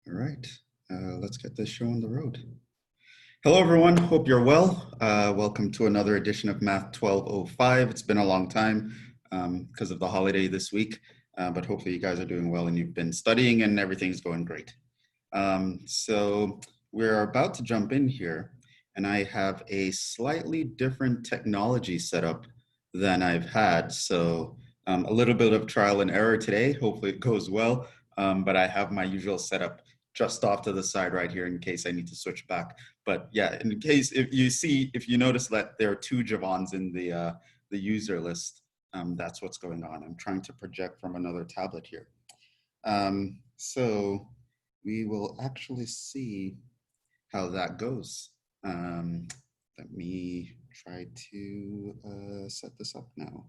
All right, let's get this show on the road. Hello, everyone. Hope you're well. Welcome to another edition of Math 1205. It's been a long time because of the holiday this week, but hopefully you guys are doing well and you've been studying and everything's going great. So we're about to jump in here, and I have a slightly different technology setup than I've had. So a little bit of trial and error today. Hopefully it goes well, but I have my usual setup just off to the side right here in case I need to switch back. But yeah, in case if you notice that there are two Jhevons in the user list, that's what's going on. I'm trying to project from another tablet here. So we will actually see how that goes. Let me try to set this up now.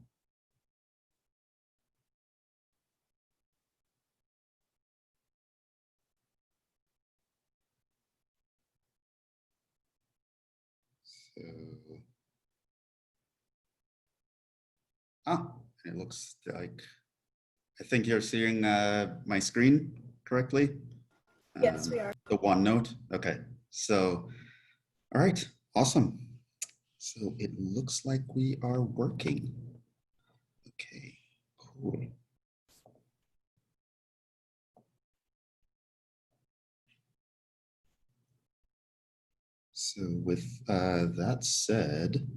So, it looks like, I think you're seeing my screen correctly? Yes, we are. The OneNote, okay. So, all right, awesome. So it looks like we are working. Okay, cool. So with that said,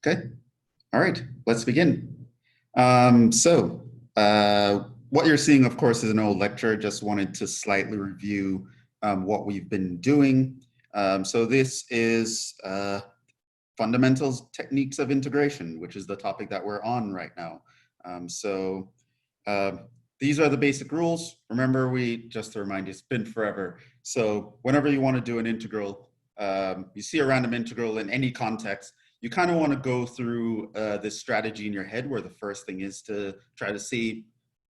okay, all right, let's begin. What you're seeing, of course, is an old lecture. Just wanted to slightly review what we've been doing. So this is fundamentals techniques of integration, which is the topic that we're on right now. These are the basic rules. Remember, just to remind you, it's been forever. So whenever you want to do an integral, you see a random integral in any context, you kind of want to go through this strategy in your head where the first thing is to try to see,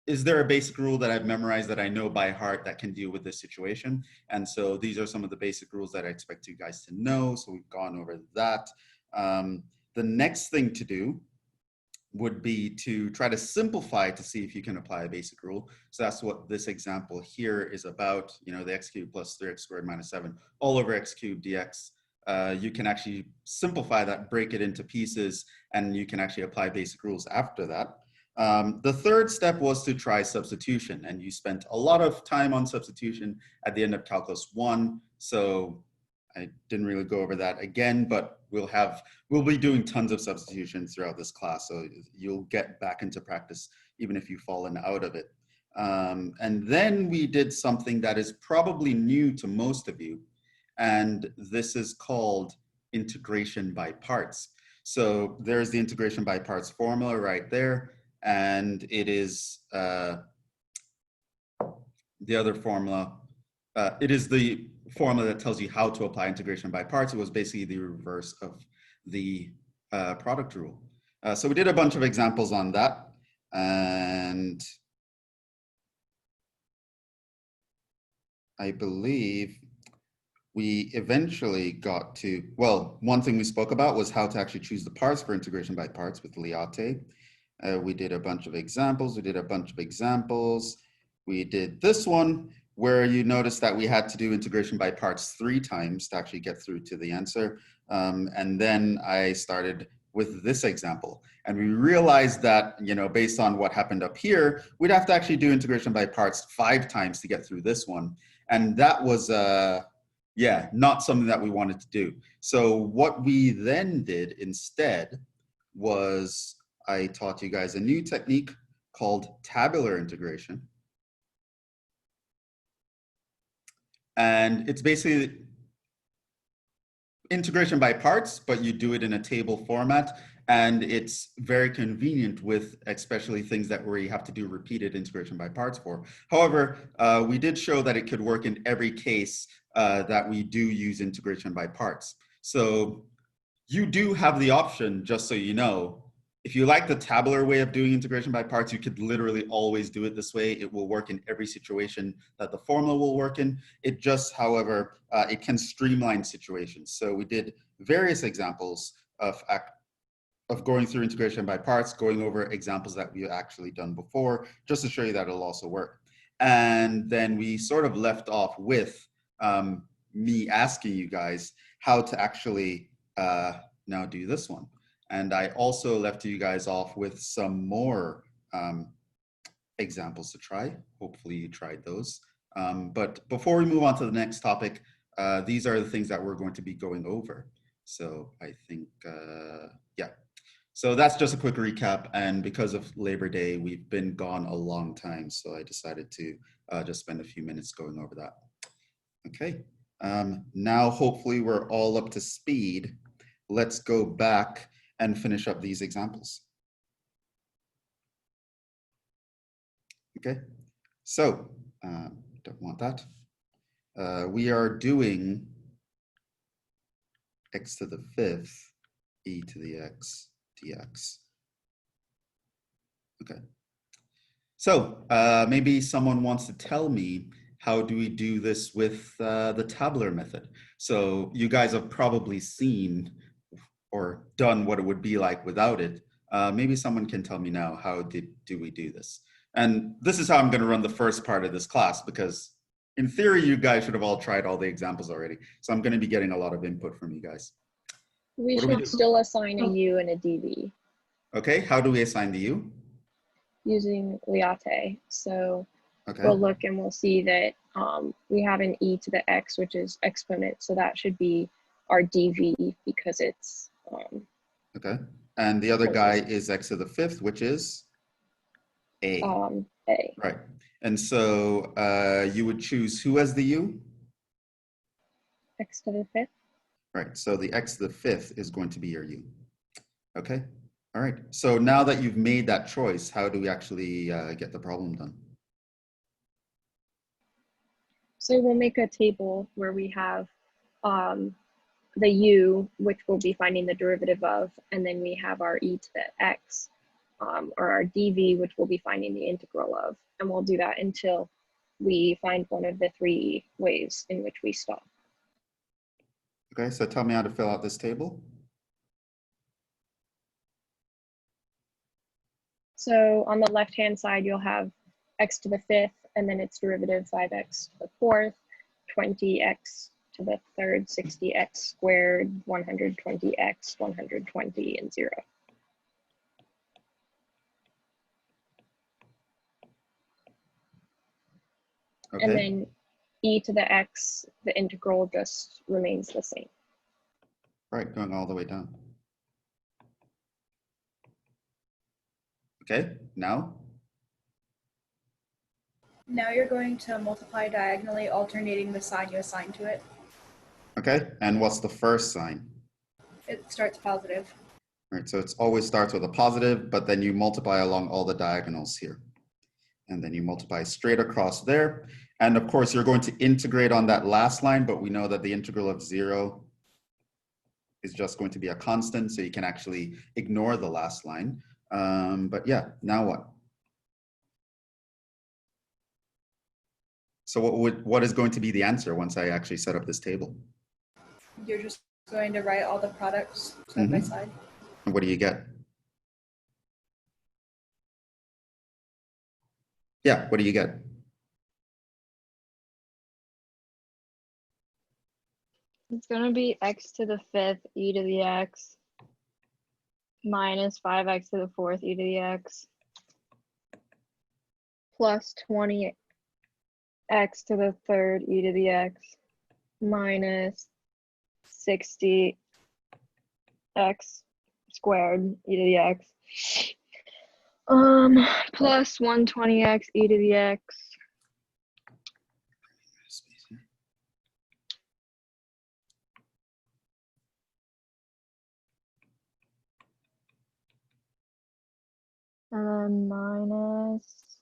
is there a basic rule that I've memorized that I know by heart that can deal with this situation? And so these are some of the basic rules that I expect you guys to know. So we've gone over that. The next thing to do would be to try to simplify to see if you can apply a basic rule. So that's what this example here is about. You know, the x cubed plus 3x squared minus 7 all over x cubed dx. You can actually simplify that, break it into pieces, and you can actually apply basic rules after that. The third step was to try substitution, and you spent a lot of time on substitution at the end of Calculus 1. So I didn't really go over that again, but we'll be doing tons of substitutions throughout this class, so you'll get back into practice even if you've fallen out of it. And then we did something that is probably new to most of you, and this is called integration by parts. So there's the integration by parts formula right there, and it is the other formula. It is the formula that tells you how to apply integration by parts. It was basically the reverse of the product rule. So we did a bunch of examples on that, and I believe we eventually got to, well, one thing we spoke about was how to actually choose the parts for integration by parts with Liate. We did a bunch of examples. We did this one, where you notice that we had to do integration by parts 3 times to actually get through to the answer. And then I started with this example. And we realized that, you know, based on what happened up here, we'd have to actually do integration by parts 5 times to get through this one. And that was, not something that we wanted to do. So what we then did instead was I taught you guys a new technique called tabular integration. And it's basically integration by parts, but you do it in a table format. And it's very convenient with especially things where you have to do repeated integration by parts for. However, we did show that it could work in every case that we do use integration by parts. So you do have the option, just so you know, If you like the tabular way of doing integration by parts, you could literally always do it this way. It will work in every situation that the formula will work in. It just, however, it can streamline situations. So we did various examples of going through integration by parts, going over examples that we've actually done before, just to show you that it'll also work. And then we sort of left off with me asking you guys how to actually now do this one. And I also left you guys off with some more examples to try. Hopefully you tried those. But before we move on to the next topic, these are the things that we're going to be going over. So I think, yeah. So that's just a quick recap. And because of Labor Day, we've been gone a long time. So I decided to just spend a few minutes going over that. Okay. Now, hopefully we're all up to speed. Let's go back and finish up these examples. Okay, so don't want that. We are doing x to the 5th e to the x dx. Okay, so maybe someone wants to tell me, how do we do this with the tabular method? So you guys have probably seen or done what it would be like without it. Maybe someone can tell me now, how do we do this? And this is how I'm going to run the first part of this class, because in theory, you guys should have all tried all the examples already. So I'm going to be getting a lot of input from you guys. We should still assign a u and a dv. Okay, how do we assign the u? Using Liate. So okay, we'll look and we'll see that we have an e to the x, which is exponent. So that should be our dv because it's okay, and the other guy is x to the 5th, which is a. A. Right, and so you would choose who as the u? X to the 5th. Right, so the x to the 5th is going to be your u. Okay, all right. So now that you've made that choice, how do we actually get the problem done? So we'll make a table where we have the u, which we'll be finding the derivative of, and then we have our e to the x, or our dv, which we'll be finding the integral of. And we'll do that until we find one of the 3 ways in which we stop. Okay, so tell me how to fill out this table. So on the left-hand side, you'll have x to the 5th, and then its derivative 5x to the 4th, 20x to the 3rd, 60x squared, 120x, 120, and 0. Okay. And then e to the x, the integral just remains the same. Right, going all the way down. Okay, now? Now you're going to multiply diagonally, alternating the sign you assign to it. Okay, and what's the first sign? It starts positive. Right, so it always starts with a positive, but then you multiply along all the diagonals here. And then you multiply straight across there. And of course, you're going to integrate on that last line, but we know that the integral of 0 is just going to be a constant, so you can actually ignore the last line. But yeah, now what? So what is going to be the answer once I actually set up this table? You're just going to write all the products side by side. And what do you get? Yeah, what do you get? It's going to be x to the 5th e to the x minus 5x to the 4th e to the x plus 20x to the 3rd e to the x minus 60x squared e to the x plus 120x e to the x and then minus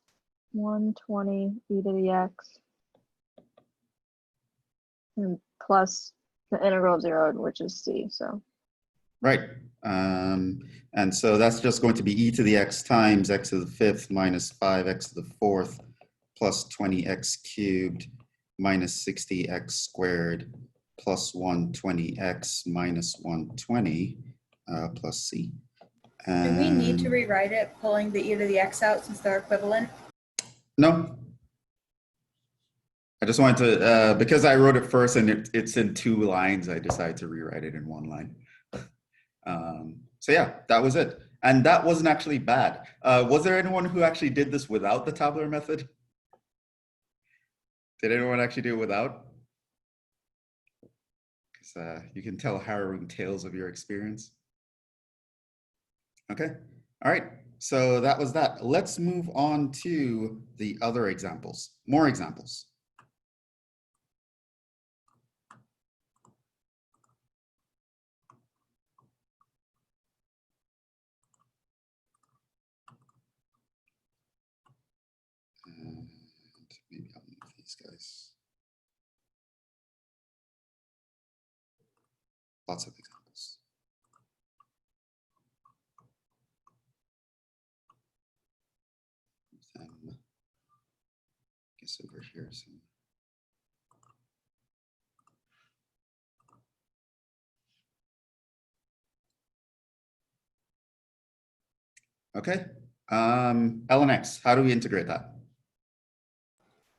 120 e to the x and plus the integral of 0, which is c. So right. And so that's just going to be e to the x times x to the fifth minus 5x to the fourth plus 20x cubed minus 60x squared plus 120x minus 120 plus c. Do we need to And rewrite it, pulling the e to the x out since they're equivalent? no. I just wanted to, because I wrote it first and it's in 2 lines, I decided to rewrite it in 1 line. So yeah, that was it. And that wasn't actually bad. Was there anyone who actually did this without the tabular method? Did anyone actually do it without? Because you can tell harrowing tales of your experience. Okay, all right. So that was that. Let's move on to the other examples, more examples. And maybe I'll move these guys. Lots of examples. I guess over here. So. Okay, ln x, how do we integrate that?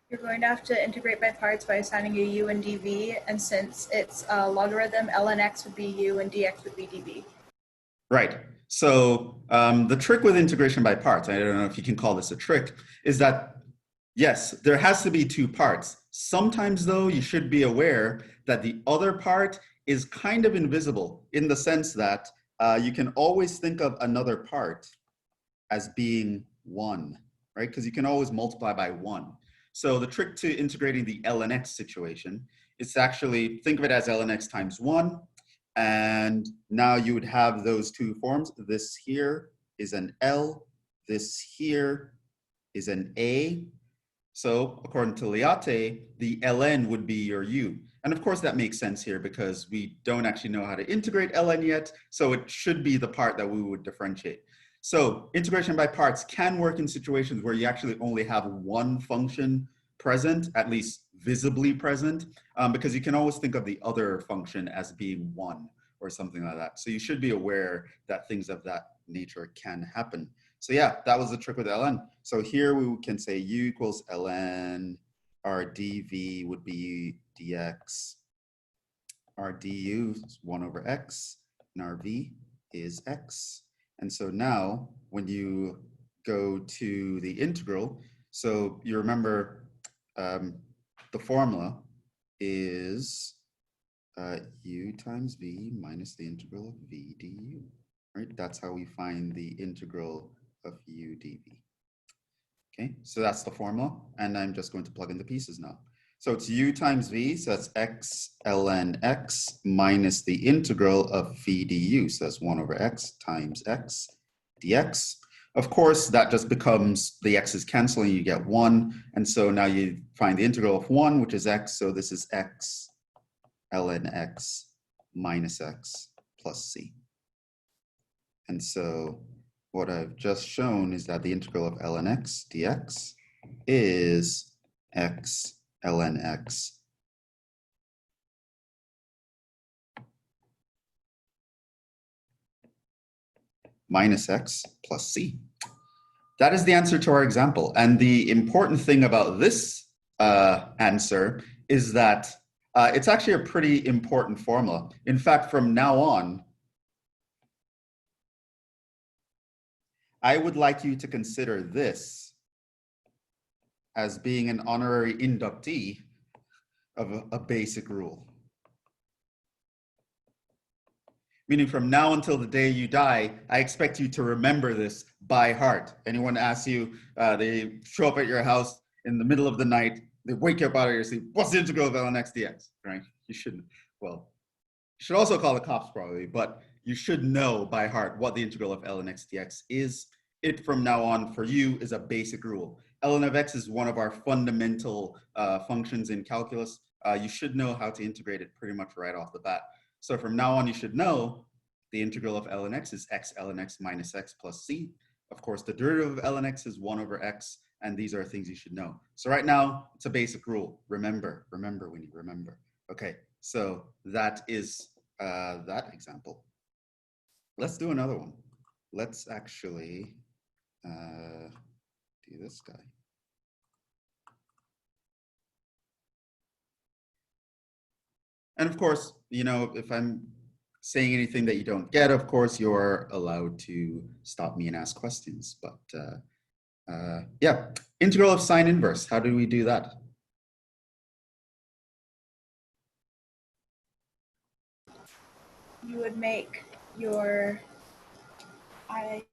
You're going to have to integrate by parts by assigning a u and dv, and since it's a logarithm, ln x would be u and dx would be dv. Right. So the trick with integration by parts, I don't know if you can call this a trick, is that yes, there has to be 2 parts. Sometimes though, you should be aware that the other part is kind of invisible in the sense that you can always think of another part as being 1, right? Because you can always multiply by 1. So the trick to integrating the ln x situation is to actually think of it as ln x times 1. And now you would have those 2 forms. This here is an L. This here is an A. So according to Liate, the ln would be your u. And of course that makes sense here because we don't actually know how to integrate ln yet. So it should be the part that we would differentiate. So integration by parts can work in situations where you actually only have 1 function present, at least visibly present, because you can always think of the other function as being 1 or something like that. So you should be aware that things of that nature can happen. So yeah, that was the trick with ln. So here we can say u equals ln, our dv would be dx, our du is 1 over x, and our v is x. And so now when you go to the integral, so you remember the formula is u times v minus the integral of v du, right? That's how we find the integral of u dv. Okay, so that's the formula, and I'm just going to plug in the pieces now. So it's u times v, so that's x ln x minus the integral of v du, so that's 1 over x times x dx. Of course, that just becomes the x's canceling, you get 1, and so now you find the integral of 1, which is x, so this is x ln x minus x plus c. And so what I've just shown is that the integral of ln x dx is x ln x minus x plus c. That is the answer to our example. And the important thing about this answer is that it's actually a pretty important formula. In fact, from now on, I would like you to consider this as being an honorary inductee of a basic rule. Meaning from now until the day you die, I expect you to remember this by heart. Anyone asks you, they show up at your house in the middle of the night, they wake you up out of your sleep, what's the integral of ln x dx, right? You shouldn't, well, you should also call the cops probably, but you should know by heart what the integral of ln x dx is. It from now on for you is a basic rule. ln of x is one of our fundamental functions in calculus. You should know how to integrate it pretty much right off the bat. So from now on, you should know The integral of ln x is x ln x minus x plus c. Of course, the derivative of ln x is 1 over x, and these are things you should know. So right now, it's a basic rule. Remember, Winnie, remember. Okay, so that is that example. Let's do another one. Let's actually do this guy. And of course, you know, if I'm saying anything that you don't get, of course, you're allowed to stop me and ask questions. But yeah, integral of sine inverse. How do we do that? You would make your, I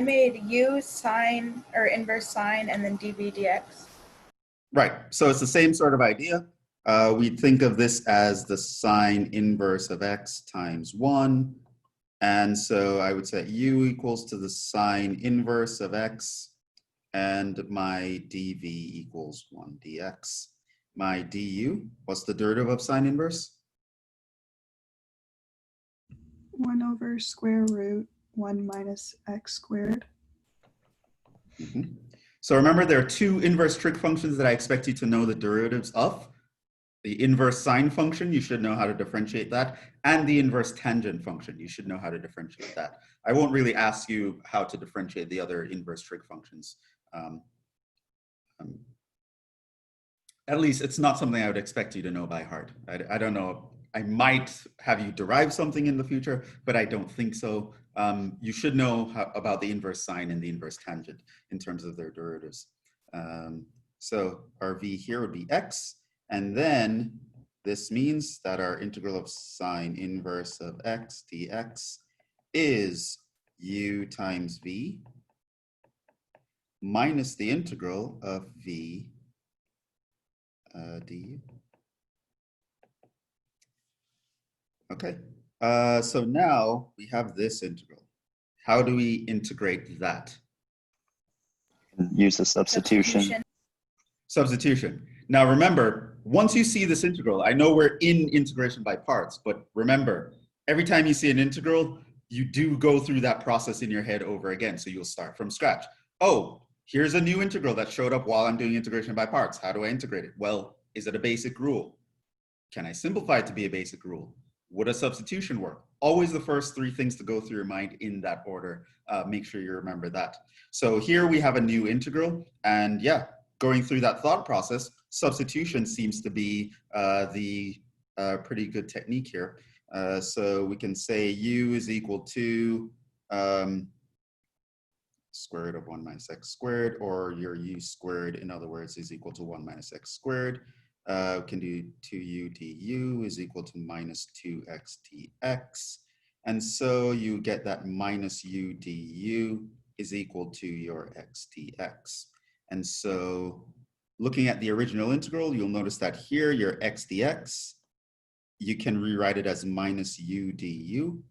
made u sine or inverse sine and then dv dx. Right, so it's the same sort of idea. We think of this as the sine inverse of x times 1. And so I would set u equals to the sine inverse of x, and my dv equals 1 dx. My du, what's the derivative of sine inverse? 1 over square root 1 minus x squared. Mm-hmm. So remember, there are two inverse trig functions that I expect you to know the derivatives of. The inverse sine function, you should know how to differentiate that, and the inverse tangent function, you should know how to differentiate that. I won't really ask you how to differentiate the other inverse trig functions. At least it's not something I would expect you to know by heart. I don't know. I might have you derive something in the future, but I don't think so. You should know about the inverse sine and the inverse tangent in terms of their derivatives. So our v here would be x, and then this means that our integral of sine inverse of x dx is u times v minus the integral of v du. Okay, so now we have this integral. How do we integrate that? Use the substitution. Substitution. Now remember, once you see this integral, I know we're in integration by parts, but remember, every time you see an integral, you do go through that process in your head over again. So you'll start from scratch. Oh, here's a new integral that showed up while I'm doing integration by parts. How do I integrate it? Well, is it a basic rule? Can I simplify it to be a basic rule? Would a substitution work? Always the first three things to go through your mind in that order. Make sure you remember that. So here we have a new integral, and yeah, going through that thought process, substitution seems to be the pretty good technique here. So we can say u is equal to square root of 1 minus x squared, or your u squared, in other words, is equal to 1 minus x squared. We can do 2u du is equal to minus 2x dx. And so you get that minus u du is equal to your x dx. And so looking at the original integral, you'll notice that here your x dx, you can rewrite it as minus u du.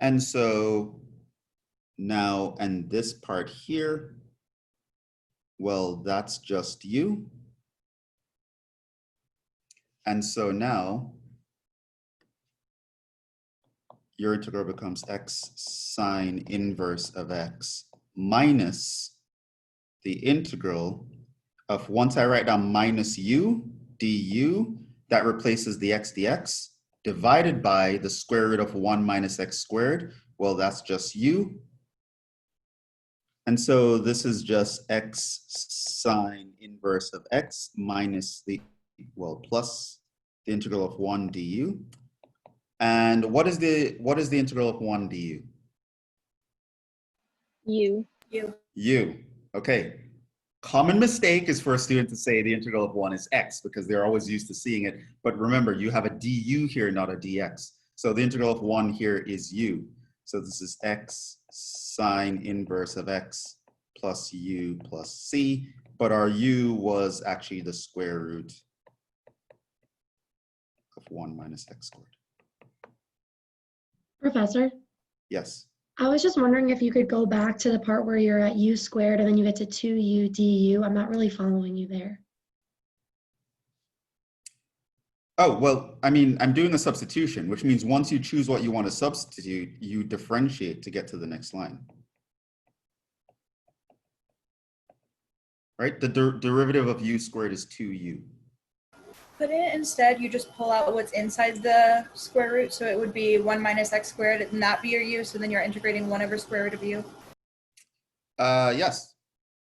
And so now, and this part here, well, that's just u. And so now your integral becomes x sine inverse of x minus the integral of, once I write down minus u du, that replaces the x dx, divided by the square root of 1 minus x squared. Well, that's just u. And so this is just x sine inverse of x minus the, well, plus the integral of 1 du. And what is the integral of 1 du? U. Okay. Common mistake is for a student to say the integral of 1 is x, because they're always used to seeing it. But remember, you have a du here, not a dx. So the integral of 1 here is u. So this is x sine inverse of x plus u plus c. But our u was actually the square root of 1 minus x squared. Professor? Yes. I was just wondering if you could go back to the part where you're at u squared and then you get to 2u du. I'm not really following you there. Oh, well, I mean, I'm doing a substitution, which means once you choose what you want to substitute, you differentiate to get to the next line. Right? The derivative of u squared is 2u. Couldn't instead you just pull out what's inside the square root? So it would be 1 minus x squared and that be your u. So then you're integrating 1 over square root of u. Yes.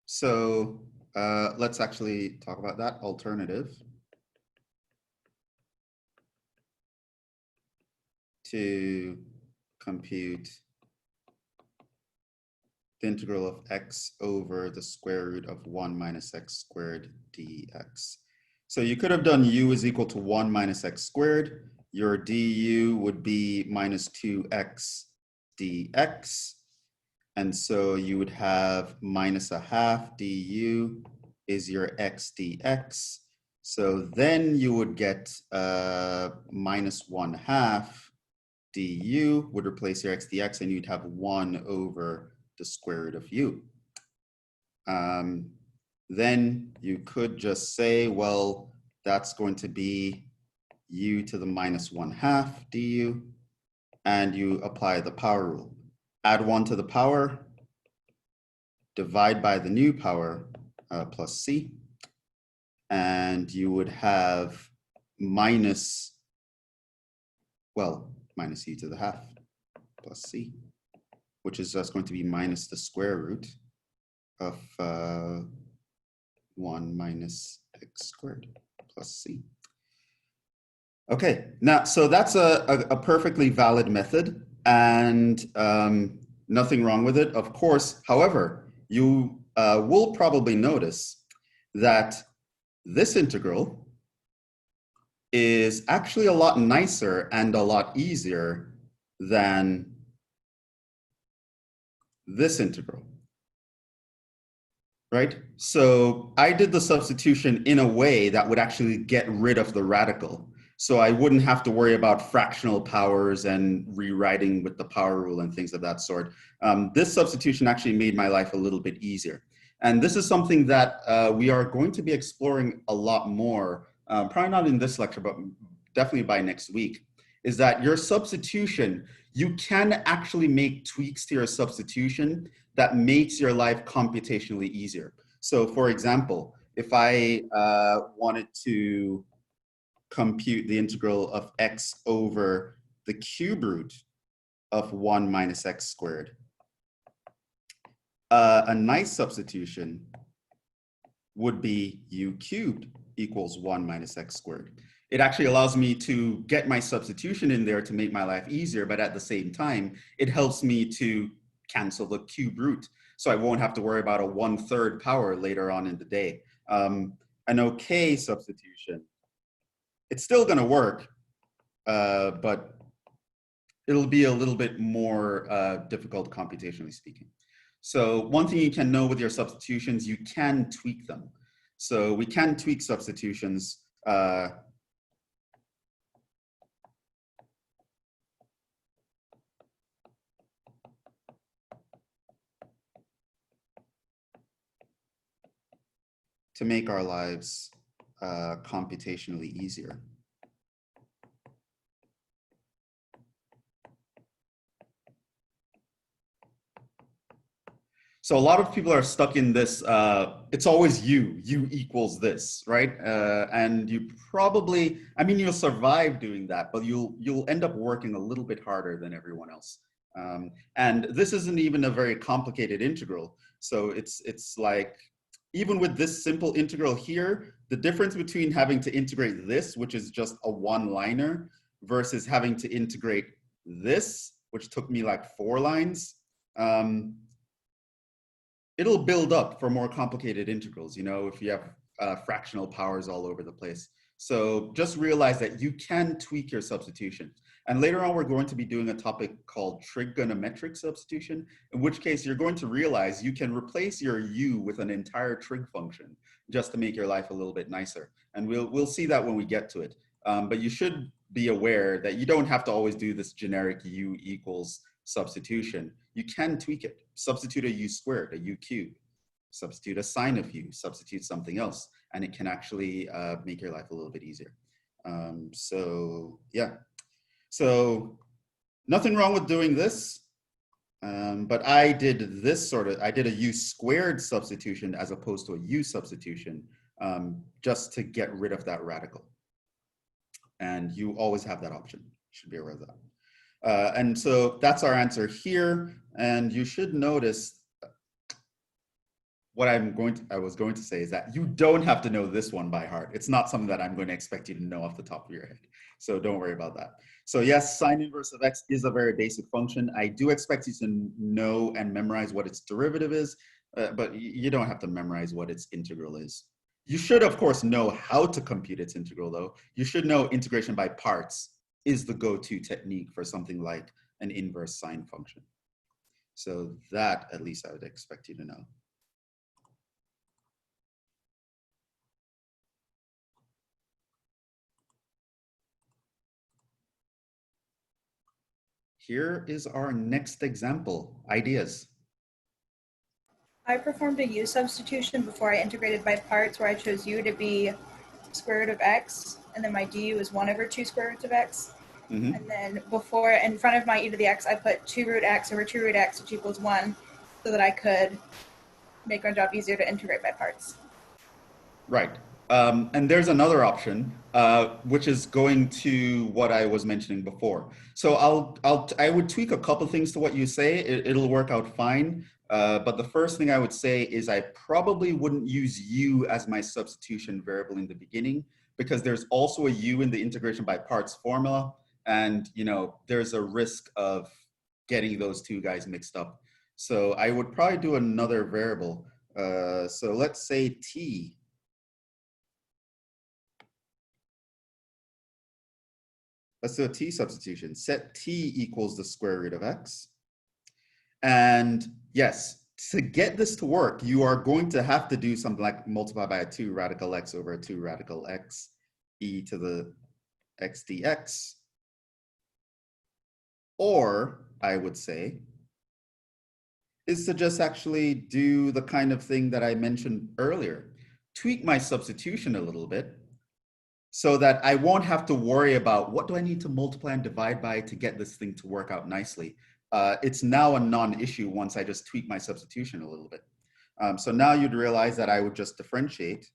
So let's actually talk about that alternative. To compute the integral of x over the square root of 1 minus x squared dx. So you could have done u is equal to 1 minus x squared. Your du would be minus 2x dx. And so you would have minus a half du is your x dx. So then you would get minus 1/2 du would replace your x dx, and you'd have 1 over the square root of u. Then you could just say, well, that's going to be u to the minus 1/2 du, and you apply the power rule. Add 1 to the power, divide by the new power, plus c, and you would have minus u to the half plus c, which is just going to be minus the square root of 1 minus x squared plus c. Okay, now, so that's a perfectly valid method, and nothing wrong with it, of course. However, you will probably notice that this integral is actually a lot nicer and a lot easier than this integral, right? So I did the substitution in a way that would actually get rid of the radical. So I wouldn't have to worry about fractional powers and rewriting with the power rule and things of that sort. This substitution actually made my life a little bit easier. And this is something that we are going to be exploring a lot more, probably not in this lecture, but definitely by next week, is that your substitution, you can actually make tweaks to your substitution that makes your life computationally easier. So for example, if I wanted to compute the integral of x over the cube root of 1 minus x squared, a nice substitution would be u cubed equals 1 minus x squared. It actually allows me to get my substitution in there to make my life easier, but at the same time, it helps me to cancel the cube root. So I won't have to worry about a 1/3 power later on in the day. An okay substitution, it's still gonna work, but it'll be a little bit more difficult computationally speaking. So one thing you can know with your substitutions, you can tweak them. So we can tweak substitutions to make our lives computationally easier. So a lot of people are stuck in this, it's always u equals this, right? And you probably, I mean, you'll survive doing that, but you'll end up working a little bit harder than everyone else. And this isn't even a very complicated integral. So it's like, even with this simple integral here, the difference between having to integrate this, which is just a one-liner, versus having to integrate this, which took me like 4 lines, it'll build up for more complicated integrals, you know, if you have fractional powers all over the place. So just realize that you can tweak your substitution. And later on, we're going to be doing a topic called trigonometric substitution, in which case you're going to realize you can replace your u with an entire trig function just to make your life a little bit nicer. And we'll see that when we get to it. But you should be aware that you don't have to always do this generic u equals substitution. You can tweak it. Substitute a u squared, a u cubed. Substitute a sine of u, substitute something else, and it can actually make your life a little bit easier. So yeah, so nothing wrong with doing this. But I did this I did a u squared substitution as opposed to a u substitution, just to get rid of that radical. And you always have that option. You should be aware of that. And so that's our answer here. And you should notice what I was going to say is that you don't have to know this one by heart. It's not something that I'm going to expect you to know off the top of your head. So don't worry about that. So yes, sine inverse of x is a very basic function. I do expect you to know and memorize what its derivative is, but you don't have to memorize what its integral is. You should, of course, know how to compute its integral, though. You should know integration by parts is the go-to technique for something like an inverse sine function. So that, at least, I would expect you to know. Here is our next example. Ideas? I performed a u substitution before I integrated by parts, where I chose u to be square root of x, and then my du is 1 over 2 square roots of x. Mm-hmm. And then before, in front of my e to the x, I put 2 root x over 2 root x, which equals 1, so that I could make my job easier to integrate by parts. Right. And there's another option, which is going to what I was mentioning before. So I would tweak a couple things to what you say. It'll work out fine. But the first thing I would say is I probably wouldn't use u as my substitution variable in the beginning, because there's also a u in the integration by parts formula. And there's a risk of getting those two guys mixed up. So I would probably do another variable. So let's say t. Let's do a t substitution. Set t equals the square root of x. And yes, to get this to work, you are going to have to do something like multiply by a 2 radical x over a 2 radical x e to the x dx. Or I would say is to just actually do the kind of thing that I mentioned earlier. Tweak my substitution a little bit, so that I won't have to worry about what do I need to multiply and divide by to get this thing to work out nicely. It's now a non-issue once I just tweak my substitution a little bit. So now you'd realize that I would just differentiate.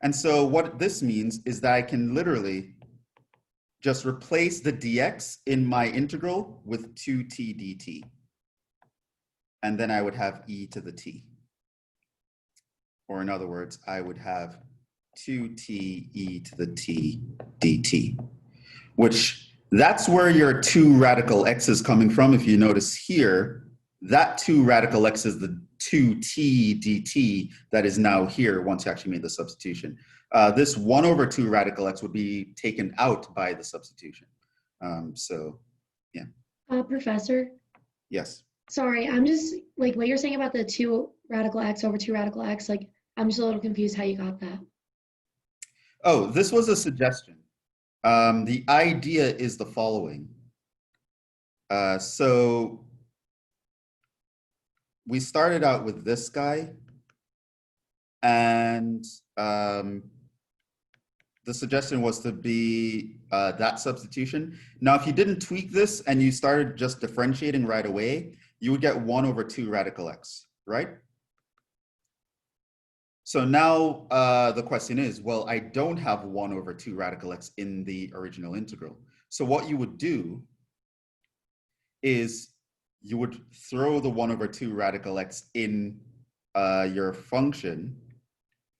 And so what this means is that I can literally just replace the dx in my integral with 2t dt. And then I would have e to the t. Or in other words, I would have 2t e to the t dt, which that's where your 2 radical x is coming from. If you notice here, that 2 radical x is the 2t dt that is now here once you actually made the substitution. This 1 over 2 radical x would be taken out by the substitution. So, yeah. Professor? Yes. Sorry, I'm just, like, what you're saying about the 2 radical x over 2 radical x, like, I'm just a little confused how you got that. Oh, this was a suggestion. The idea is the following. So we started out with this guy, and the suggestion was to be that substitution. Now, if you didn't tweak this and you started just differentiating right away, you would get 1 over 2 radical x, right? So now the question is, well, I don't have 1 over 2 radical x in the original integral. So what you would do is you would throw the 1 over 2 radical x in your function.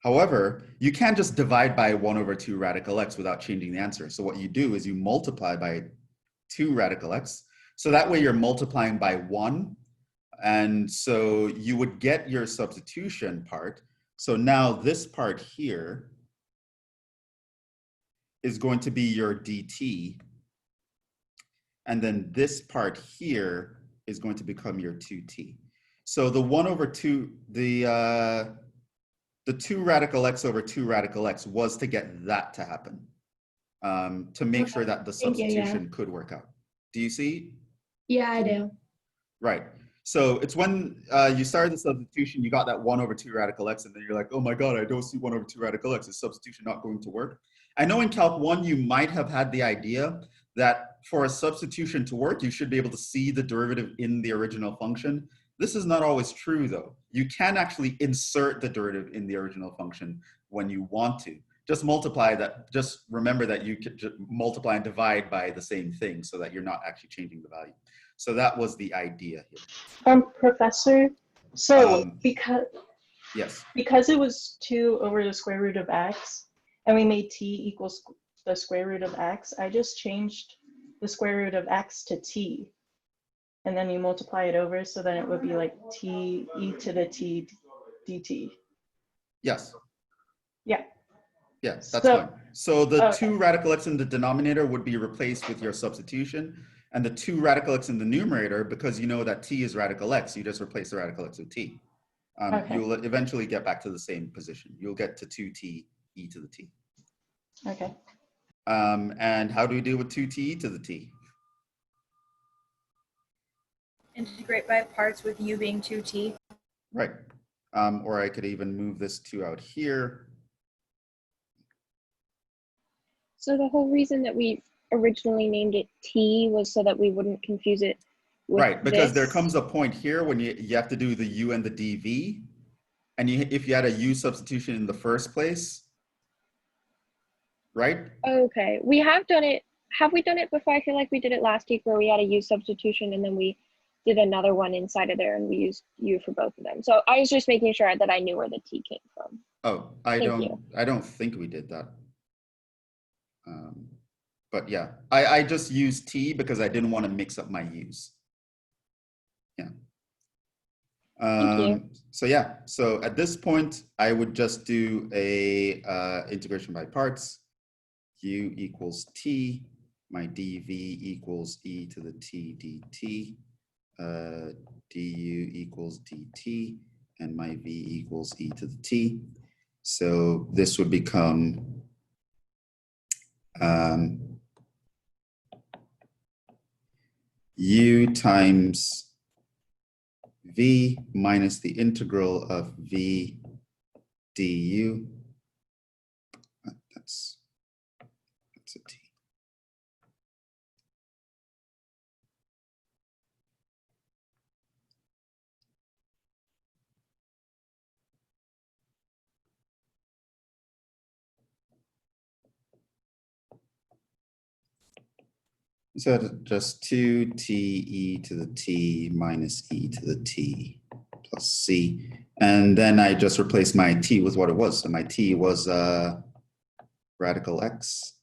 However, you can't just divide by 1 over 2 radical x without changing the answer. So what you do is you multiply by 2 radical x. So that way you're multiplying by 1. And so you would get your substitution part. So now this part here is going to be your dt. And then this part here is going to become your 2t. So the 1 over 2, the 2 radical x over 2 radical x was to get that to happen, to make sure that the substitution could work out. Do you see? Yeah, I do. Right. So it's when you started the substitution, you got that 1 over 2 radical x, and then you're like, oh my God, I don't see 1 over 2 radical x. Is substitution not going to work? I know in Calc 1, you might have had the idea that for a substitution to work, you should be able to see the derivative in the original function. This is not always true, though. You can actually insert the derivative in the original function when you want to. Just multiply that. Just remember that you can just multiply and divide by the same thing so that you're not actually changing the value. So that was the idea here. Professor, so Yes. because it was 2 over the square root of x, and we made t equals the square root of x, I just changed the square root of x to t. And then you multiply it over, so then it would be like t e to the t dt. Yes. Yeah. Yes, that's fine. So the 2 radical x in the denominator would be replaced with your substitution. And the 2 radical x in the numerator, because you know that t is radical x, you just replace the radical x with t. You'll eventually get back to the same position. You'll get to 2t e to the t. Okay. And how do we deal with 2t e to the t? Integrate by parts with u being 2t. Right. Or I could even move this 2 out here. So the whole reason that we originally named it t was so that we wouldn't confuse it with Right, because there this. comes a point here when you have to do the u and the dv. And if you had a u substitution in the first place, right? Okay, we have done it. Have we done it before? I feel like we did it last week where we had a u substitution and then we did another one inside of there and we used u for both of them. So I was just making sure that I knew where the t came from. Oh, I don't think we did that. But yeah, I just used t because I didn't want to mix up my u's. Yeah. Thank you. So yeah, so at this point, I would just do a integration by parts. U equals t, my dv equals e to the t dt, du equals dt, and my v equals e to the t. So this would become u times v minus the integral of v du. That's a t. So just 2t e to the t minus e to the t plus c. And then I just replaced my t with what it was. So my t was radical x.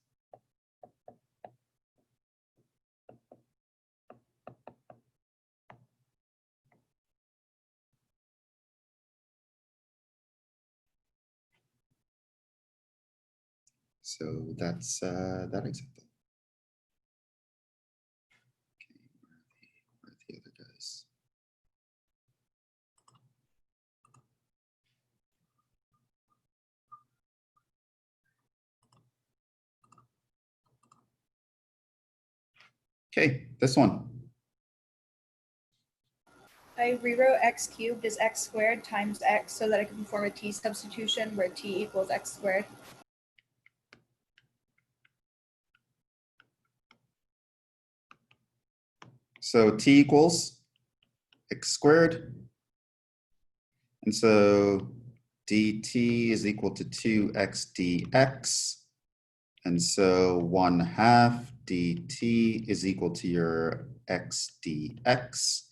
So that's that example. Where are the other guys? Okay, this one. I rewrote x cubed as x squared times x so that I can perform a t substitution where t equals x squared. So t equals x squared. And so dt is equal to 2x dx. And so 1/2 dt is equal to your x dx.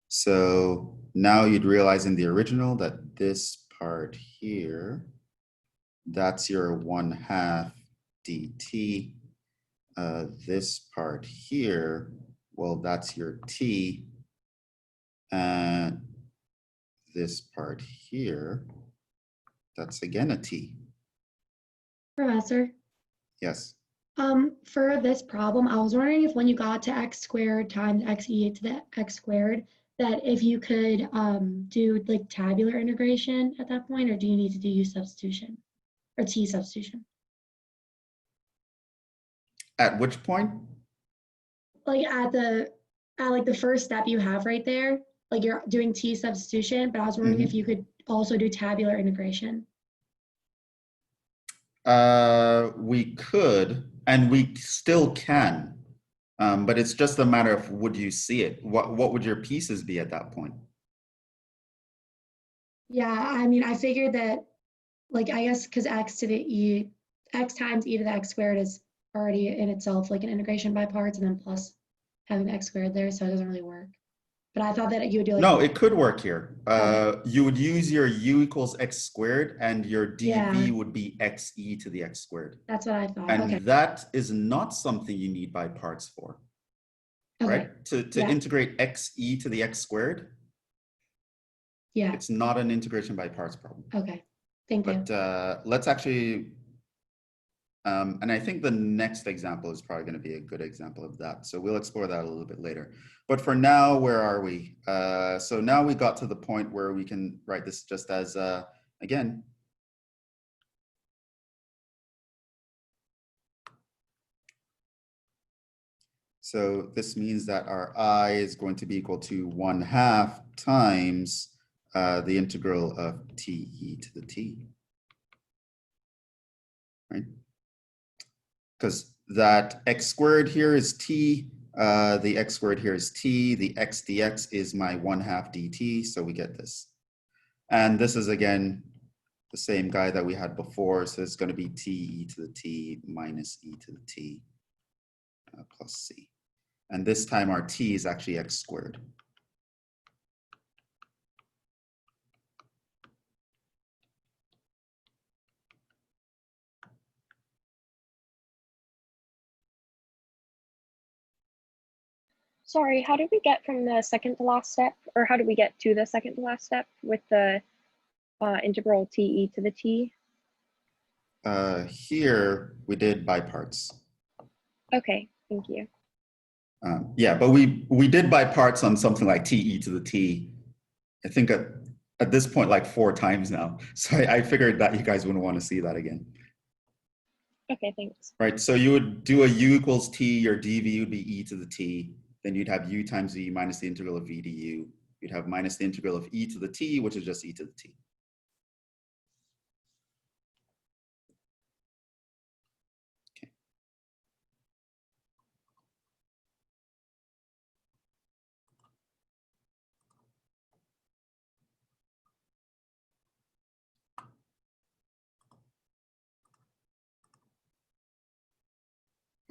So now you'd realize in the original that this part here, that's your 1/2 dt. This part here, well, that's your t. And this part here, that's again a t. Professor, Yes. for this problem, I was wondering if when you got to x squared times x e to the x squared, that if you could do like tabular integration at that point, or do you need to do u substitution or t substitution? At which point? Like at the first step you have right there, like you're doing T substitution, but I was wondering if you could also do tabular integration. We could, and we still can, but it's just a matter of would you see it? What would your pieces be at that point? Yeah, I mean, I figured that, like, I guess because x times e to the x squared is already in itself like an integration by parts, and then plus having x squared there, so it doesn't really work. But I thought that you would do like. No, it could work here. Okay. You would use your u equals x squared, and your dv Yeah. would be x e to the x squared. That's what I thought. And Okay. that is not something you need by parts for, Okay. right? To Yeah. integrate x e to the x squared, Yeah. it's not an integration by parts problem. Okay. Thank you. But let's actually, and I think the next example is probably going to be a good example of that. So we'll explore that a little bit later. But for now, where are we? So now we got to the point where we can write this just as, again, so this means that our I is going to be equal to 1/2 times the integral of t e to the t, right? Because that x squared here is t, the x squared here is t, the x dx is my 1/2 dt, so we get this. And this is, again, the same guy that we had before, so it's going to be t e to the t minus e to the t plus c. And this time our t is actually x squared. Sorry, how did we get from the second to last step, or how did we get to the second to last step with the integral t e to the t? Here we did by parts. Okay, thank you. Yeah, but we did by parts on something like t e to the t, I think at this point like 4 times now. So I figured that you guys wouldn't want to see that again. Okay, thanks. Right, so you would do a u equals t, your dv would be e to the t, then you'd have u times v minus the integral of v du. You'd have minus the integral of e to the t, which is just e to the t. Okay.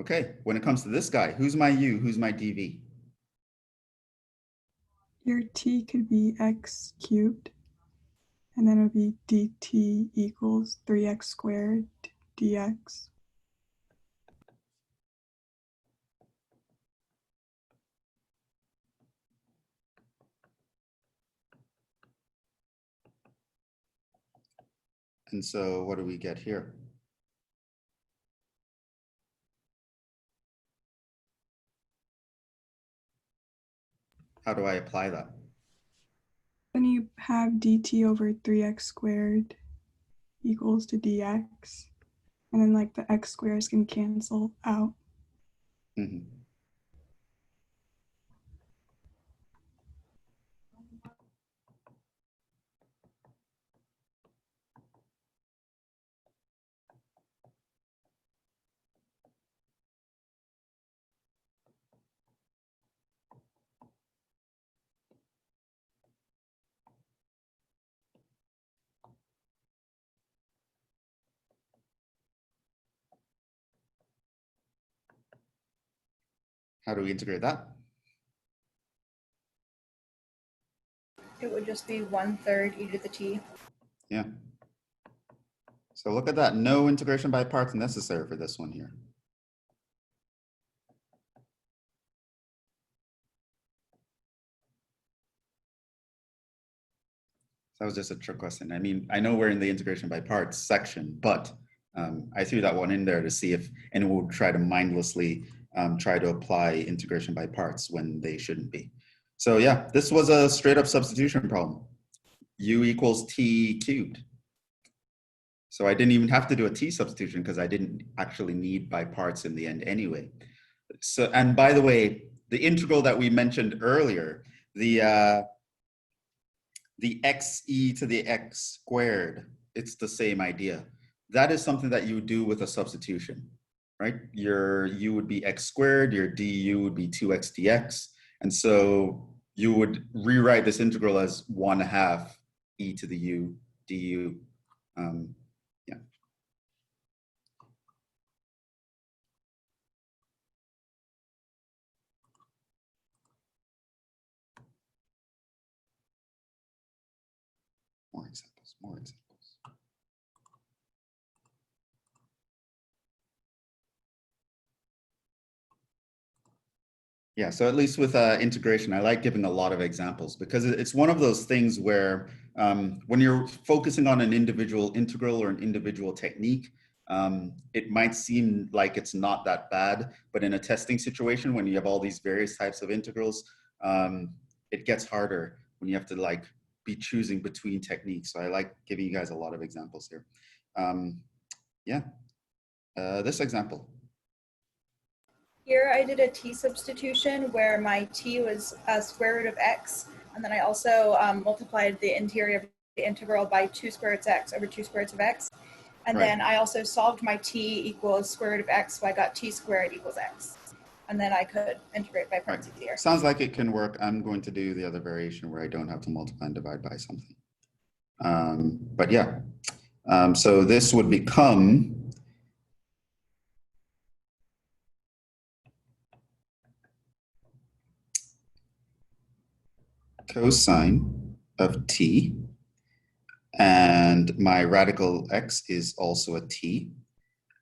Okay, when it comes to this guy, who's my u, who's my dv? Your t could be x cubed, and then it would be dt equals 3x squared dx. And so what do we get here? How do I apply that? Then you have dt over 3x squared equals to dx, and then like the x squares can cancel out. Mm-hmm. How do we integrate that? It would just be 1/3 e to the t. Yeah. So look at that, no integration by parts necessary for this one here. That was just a trick question. I mean, I know we're in the integration by parts section, but I threw that one in there to see if anyone would try to mindlessly try to apply integration by parts when they shouldn't be. So yeah, this was a straight up substitution problem. U equals t cubed. So I didn't even have to do a t substitution because I didn't actually need by parts in the end anyway. So, and by the way, the integral that we mentioned earlier, the the xe to the x squared, it's the same idea. That is something that you would do with a substitution, right? Your u would be x squared, your du would be 2x dx. And so you would rewrite this integral as 1/2 e to the u du. Yeah. More examples, more examples. Yeah, so at least with integration, I like giving a lot of examples because it's one of those things where when you're focusing on an individual integral or an individual technique, it might seem like it's not that bad, but in a testing situation, when you have all these various types of integrals, it gets harder when you have to like be choosing between techniques. So I like giving you guys a lot of examples here. Yeah, this example. Here I did a t substitution where my t was square root of x, and then I also multiplied the interior of the integral by 2 square roots x over 2 square roots of x. And Right. then I also solved my t equals square root of x, so I got t squared equals x. And then I could integrate by parts easier. Sounds like it can work. I'm going to do the other variation where I don't have to multiply and divide by something. But yeah, so this would become cosine of t, and my radical x is also a t,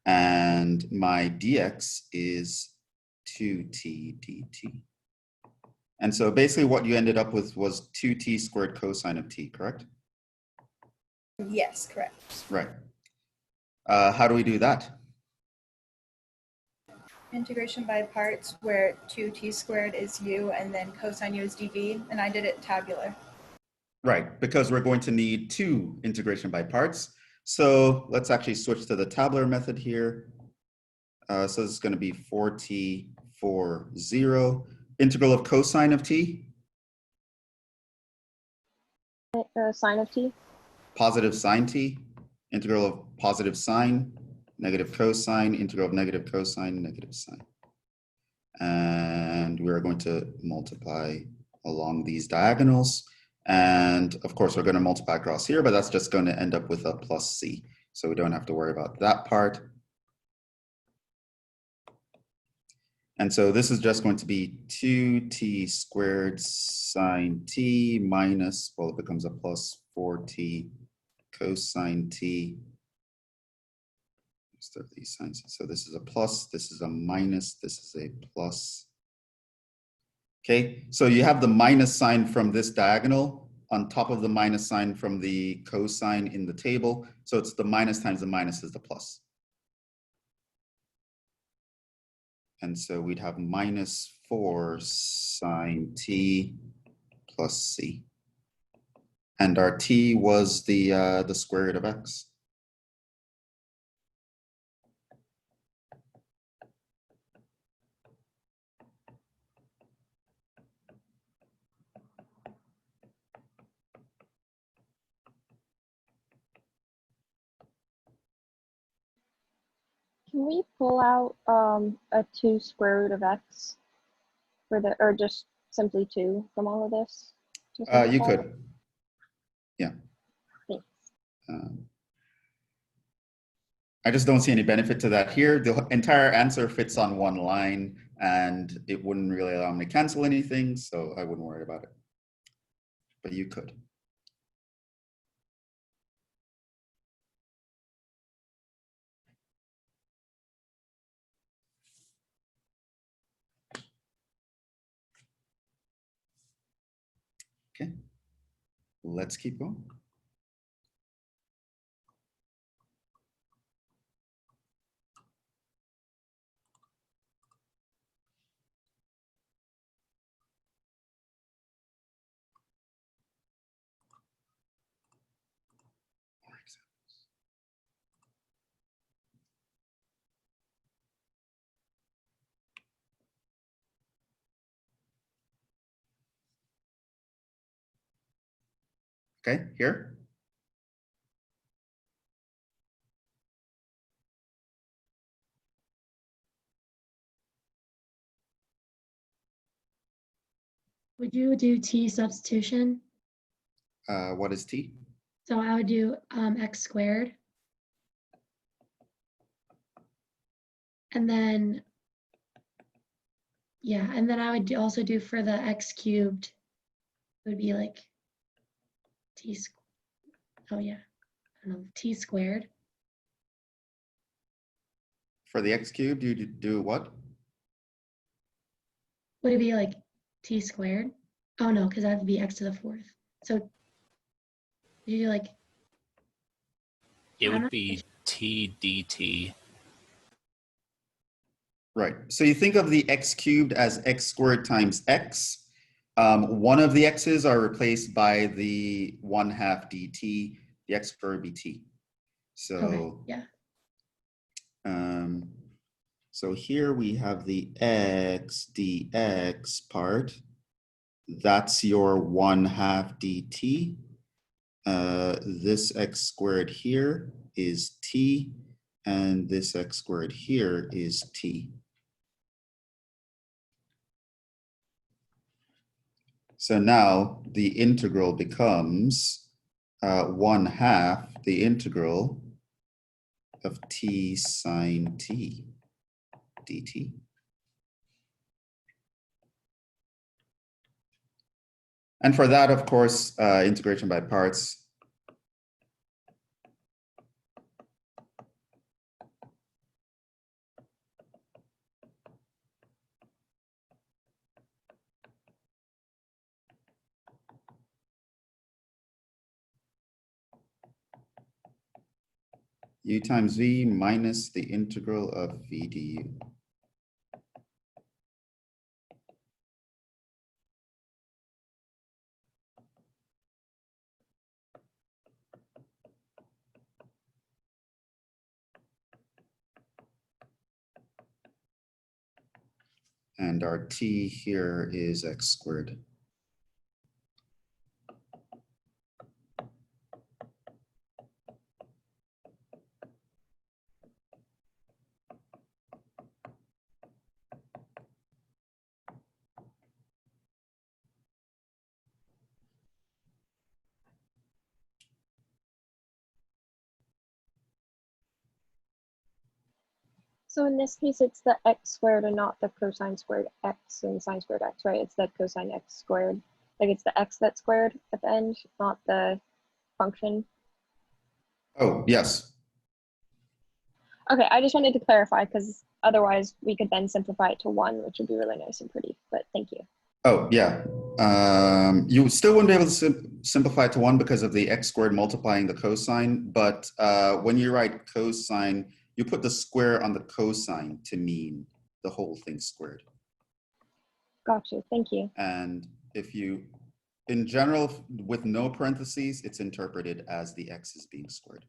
and my dx is 2t dt. And so basically what you ended up with was 2t squared cosine of t, correct? Yes, correct. Right. How do we do that? Integration by parts where 2t squared is u and then cosine u is dv, and I did it tabular. Right, because we're going to need 2 integration by parts. So let's actually switch to the tabular method here. So this is going to be 4t 0. Integral of cosine of t? Sine of t. Positive sine t. Integral of positive sine, negative cosine, integral of negative cosine, negative sine. And we're going to multiply along these diagonals. And of course, we're going to multiply across here, but that's just going to end up with a plus c. So we don't have to worry about that part. And so this is just going to be 2t squared sine t minus, well, it becomes a plus 4t cosine t. These signs. So this is a plus, this is a minus, this is a plus. Okay, so you have the minus sign from this diagonal on top of the minus sign from the cosine in the table. So it's the minus times the minus is the plus. And so we'd have minus 4 sine t plus c. And our t was the square root of x. Can we pull out a 2 square root of x for the, or just simply 2 from all of this? You could. Yeah. Thanks. I just don't see any benefit to that here. The entire answer fits on one line and it wouldn't really allow me to cancel anything, so I wouldn't worry about it. But you could. Okay, let's keep going. More examples. Okay, here. Would you do t substitution? What is t? So I would do x squared. And then, yeah, and then I would also do for the x cubed, it would be like t, oh yeah, I don't know, t squared. For the x cubed, you do what? Would it be like t squared? Oh no, because that would be x to the fourth. So you do like, It I'm would not be t dt. Right. So you think of the x cubed as x squared times x. One of the x's are replaced by the 1/2 dt. The x squared would be t. So, okay, yeah. So here we have the x dx part. That's your 1/2 dt. This x squared here is t, and this x squared here is t. So now the integral becomes 1/2 the integral of t sine t dt. And for that, of course, integration by parts. U times v minus the integral of v du. And our t here is x squared. So in this case, it's the x squared and not the cosine squared x and sine squared x, right? It's the cosine x squared. Like it's the x that's squared at the end, not the function. Oh, yes. Okay, I just wanted to clarify because otherwise we could then simplify it to 1, which would be really nice and pretty, but thank you. Oh, yeah. You still wouldn't be able to simplify it to 1 because of the x squared multiplying the cosine, but when you write cosine, you put the square on the cosine to mean the whole thing squared. Gotcha, thank you. And if you, in general, with no parentheses, it's interpreted as the x is being squared.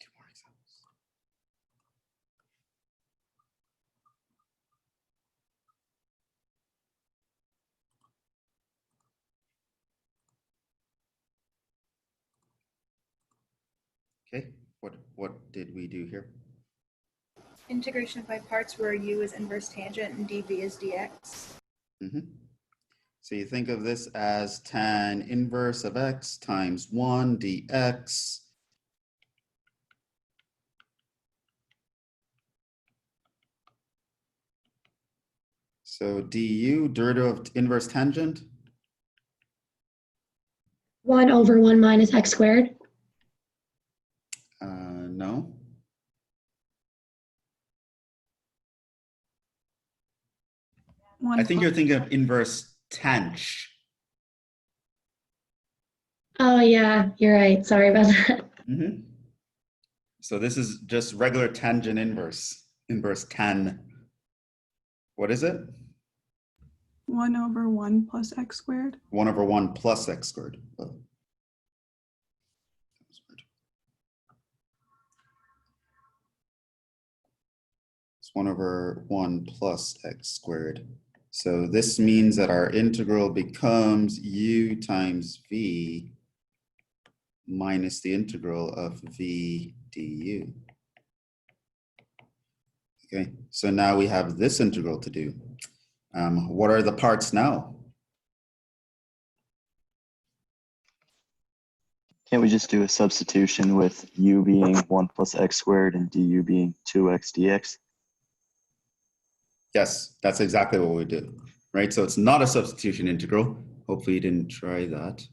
Two more examples. Okay, what did we do here? Integration by parts where u is inverse tangent and dv is dx. So you think of this as tan inverse of x times 1 dx. So du, derivative of inverse tangent. 1 over 1 minus x squared. No. I think you're thinking of inverse tanh. Oh yeah, you're right. Sorry about that. So this is just regular tangent inverse tan. What is it? 1 over 1 plus x squared. 1 over 1 plus x squared. Oh. It's 1 over 1 plus x squared. So this means that our integral becomes u times v minus the integral of v du. Okay, so now we have this integral to do. What are the parts now? Can't we just do a substitution with u being 1 plus x squared and du being 2x dx? Yes, that's exactly what we do, right? So it's not a substitution integral. Hopefully you didn't try that.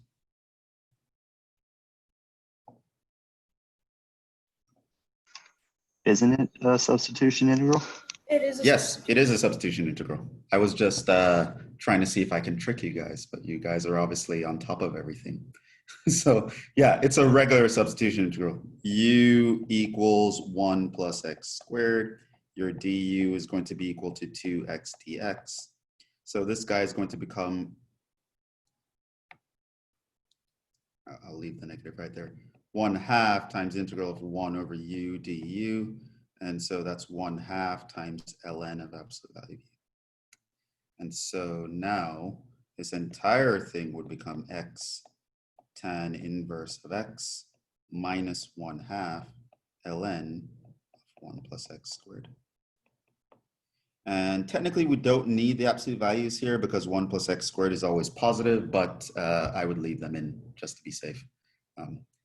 Isn't it a substitution integral? It is a Yes, it is a substitution integral. I was just trying to see if I can trick you guys, but you guys are obviously on top of everything. So yeah, it's a regular substitution integral. U equals 1 plus x squared. Your du is going to be equal to 2x dx. So this guy is going to become, I'll leave the negative right there, 1/2 times integral of 1 over u du. And so that's 1/2 times ln of absolute value. And so now this entire thing would become x tan inverse of x minus 1/2 ln of 1 plus x squared. And technically we don't need the absolute values here because 1 plus x squared is always positive, but I would leave them in just to be safe.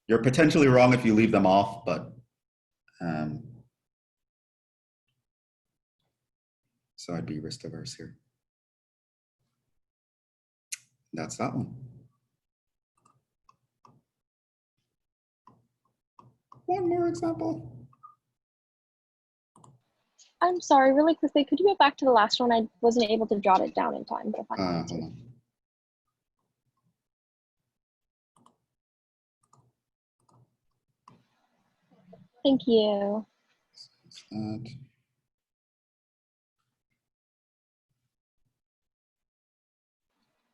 You're potentially wrong if you leave them off, but so I'd be risk averse here. That's that one. One more example. I'm sorry, really quickly, could you go back to the last one? I wasn't able to jot it down in time to find the Hold answer. on. Thank you. That.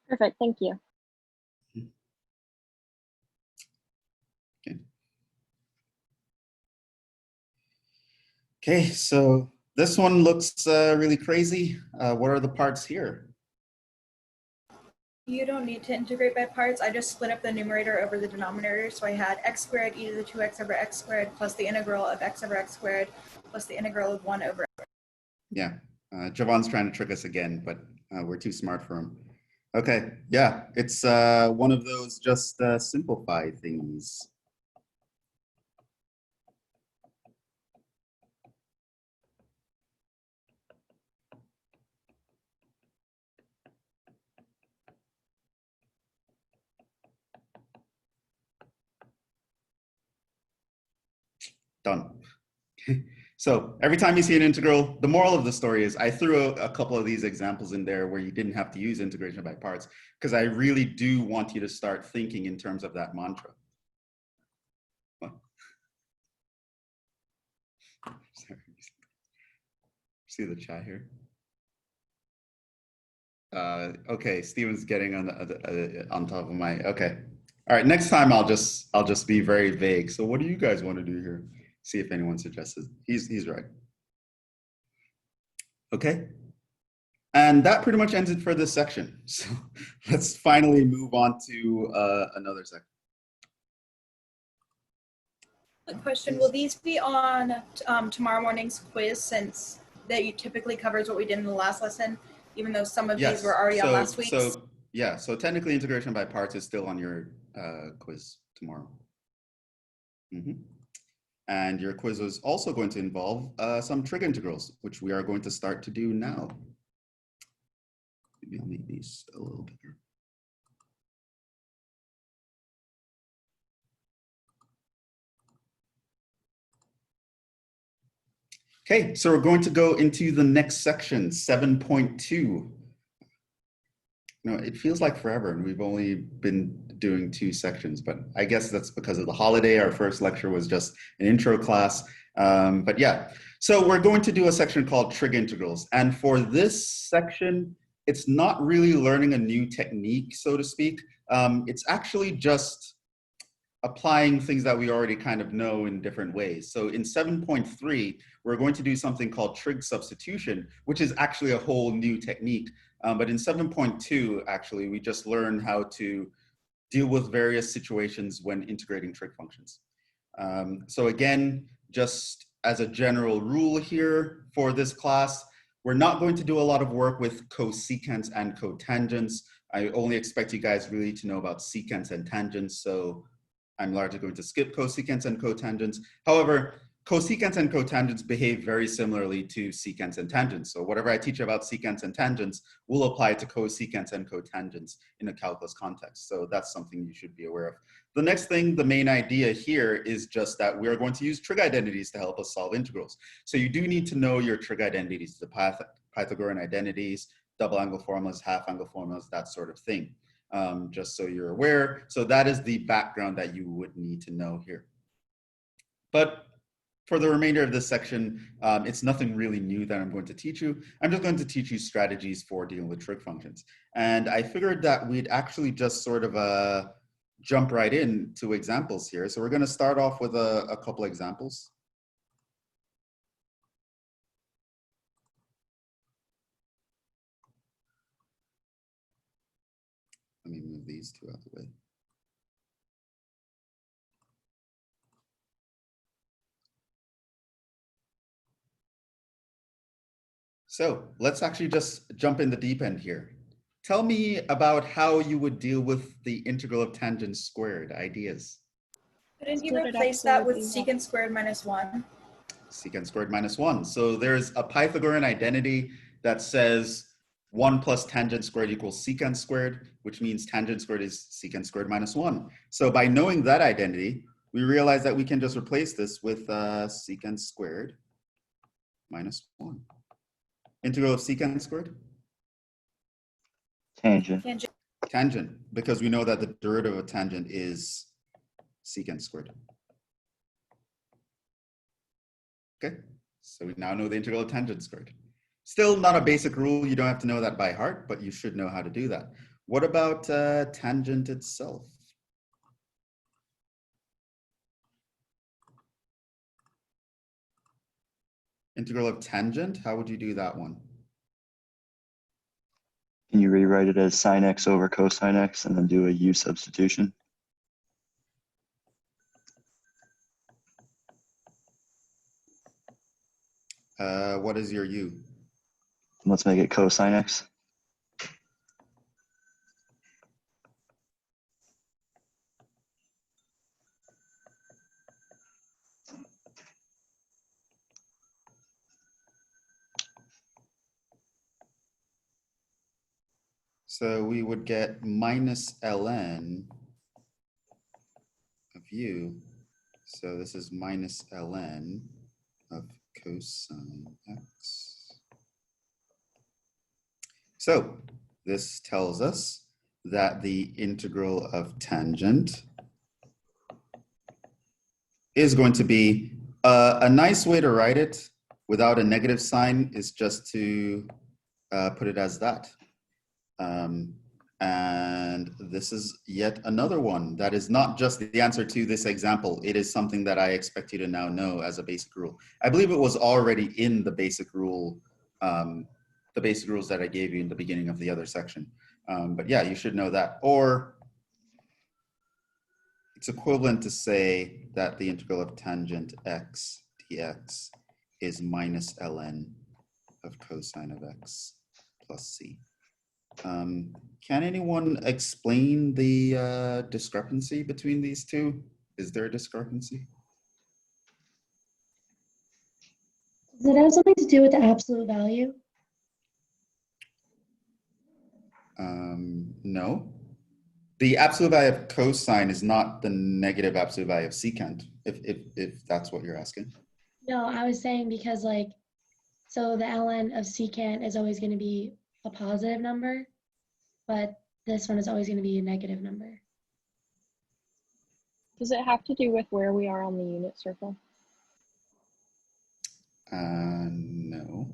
Perfect, thank you. Okay, so this one looks really crazy. What are the parts here? You don't need to integrate by parts. I just split up the numerator over the denominator. So I had x squared e to the 2x over x squared plus the integral of x over x squared plus the integral of 1 over x. Yeah, Jhevon's trying to trick us again, but we're too smart for him. Okay, yeah, it's one of those just simplify things. Done. So every time you see an integral, the moral of the story is I threw a couple of these examples in there where you didn't have to use integration by parts because I really do want you to start thinking in terms of that mantra. What? Sorry. See the chat here? Okay, Steven's getting on top of my, okay. All right, next time I'll just be very vague. So what do you guys want to do here? See if anyone suggests it. He's right. Okay. And that pretty much ends it for this section. So let's finally move on to another section. Quick question, will these be on tomorrow morning's quiz since that typically covers what we did in the last lesson, even though some of these were already on last week's? So yeah, so technically integration by parts is still on your quiz tomorrow. And your quiz is also going to involve some trig integrals, which we are going to start to do now. Maybe I'll make these a little bigger. Okay, so we're going to go into the next section, 7.2. No, it feels like forever, and we've only been doing 2 sections, but I guess that's because of the holiday. Our first lecture was just an intro class. But yeah, so we're going to do a section called trig integrals. And for this section, it's not really learning a new technique, so to speak. It's actually just applying things that we already kind of know in different ways. So in 7.3, we're going to do something called trig substitution, which is actually a whole new technique. But in 7.2, actually, we just learn how to deal with various situations when integrating trig functions. So again, just as a general rule here for this class, we're not going to do a lot of work with cosecants and cotangents. I only expect you guys really to know about secants and tangents, so I'm largely going to skip cosecants and cotangents. However, cosecants and cotangents behave very similarly to secants and tangents. So whatever I teach about secants and tangents will apply to cosecants and cotangents in a calculus context. So that's something you should be aware of. The next thing, the main idea here is just that we are going to use trig identities to help us solve integrals. So you do need to know your trig identities, the Pythagorean identities, double angle formulas, half angle formulas, that sort of thing. Just so you're aware. So that is the background that you would need to know here. But for the remainder of this section, it's nothing really new that I'm going to teach you. I'm just going to teach you strategies for dealing with trig functions. And I figured that we'd actually just sort of jump right into examples here. So we're going to start off with a couple examples. Let me move these two out of the way. So let's actually just jump in the deep end here. Tell me about how you would deal with the integral of tangent squared. Ideas? Couldn't you Split it replace that with absolutely. secant squared minus 1? Secant squared minus 1. So there's a Pythagorean identity that says 1 plus tangent squared equals secant squared, which means tangent squared is secant squared minus 1. So by knowing that identity, we realize that we can just replace this with secant squared minus 1. Integral of secant squared? Tangent. Tangent. Tangent, because we know that the derivative of tangent is secant squared. Okay, so we now know the integral of tangent squared. Still not a basic rule, you don't have to know that by heart, but you should know how to do that. What about tangent itself? Integral of tangent, how would you do that one? Can you rewrite it as sine x over cosine x and then do a u substitution? What is your u? Let's make it cosine x. So we would get minus ln of u. So this is minus ln of cosine x. So this tells us that the integral of tangent is going to be a nice way to write it without a negative sign is just to put it as that. And this is yet another one that is not just the answer to this example. It is something that I expect you to now know as a basic rule. I believe it was already in the basic rule, the basic rules that I gave you in the beginning of the other section. But yeah, you should know that. Or it's equivalent to say that the integral of tangent x dx is minus ln of cosine of x plus c. Can anyone explain the discrepancy between these two? Is there a discrepancy? Does it have something to do with the absolute value? No. The absolute value of cosine is not the negative absolute value of secant, if that's what you're asking. No, I was saying because like, so the ln of secant is always going to be a positive number, but this one is always going to be a negative number. Does it have to do with where we are on the unit circle? No.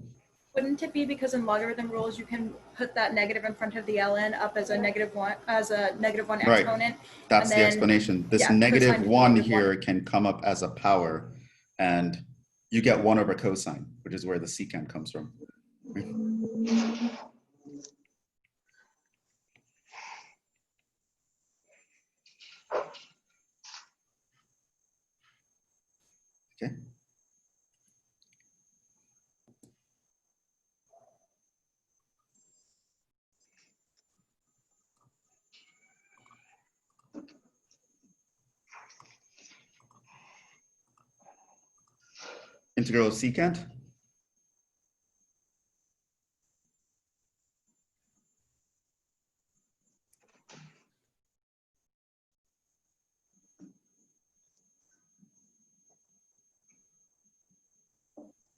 Wouldn't it be because in logarithm rules, you can put that negative in front of the ln up as a -1, as a -1 Right. exponent? That's and the then, explanation. This yeah, negative cosine to the one negative one. here can come up as a power, and you get 1 over cosine, which is where the secant comes from. Okay. Integral of secant.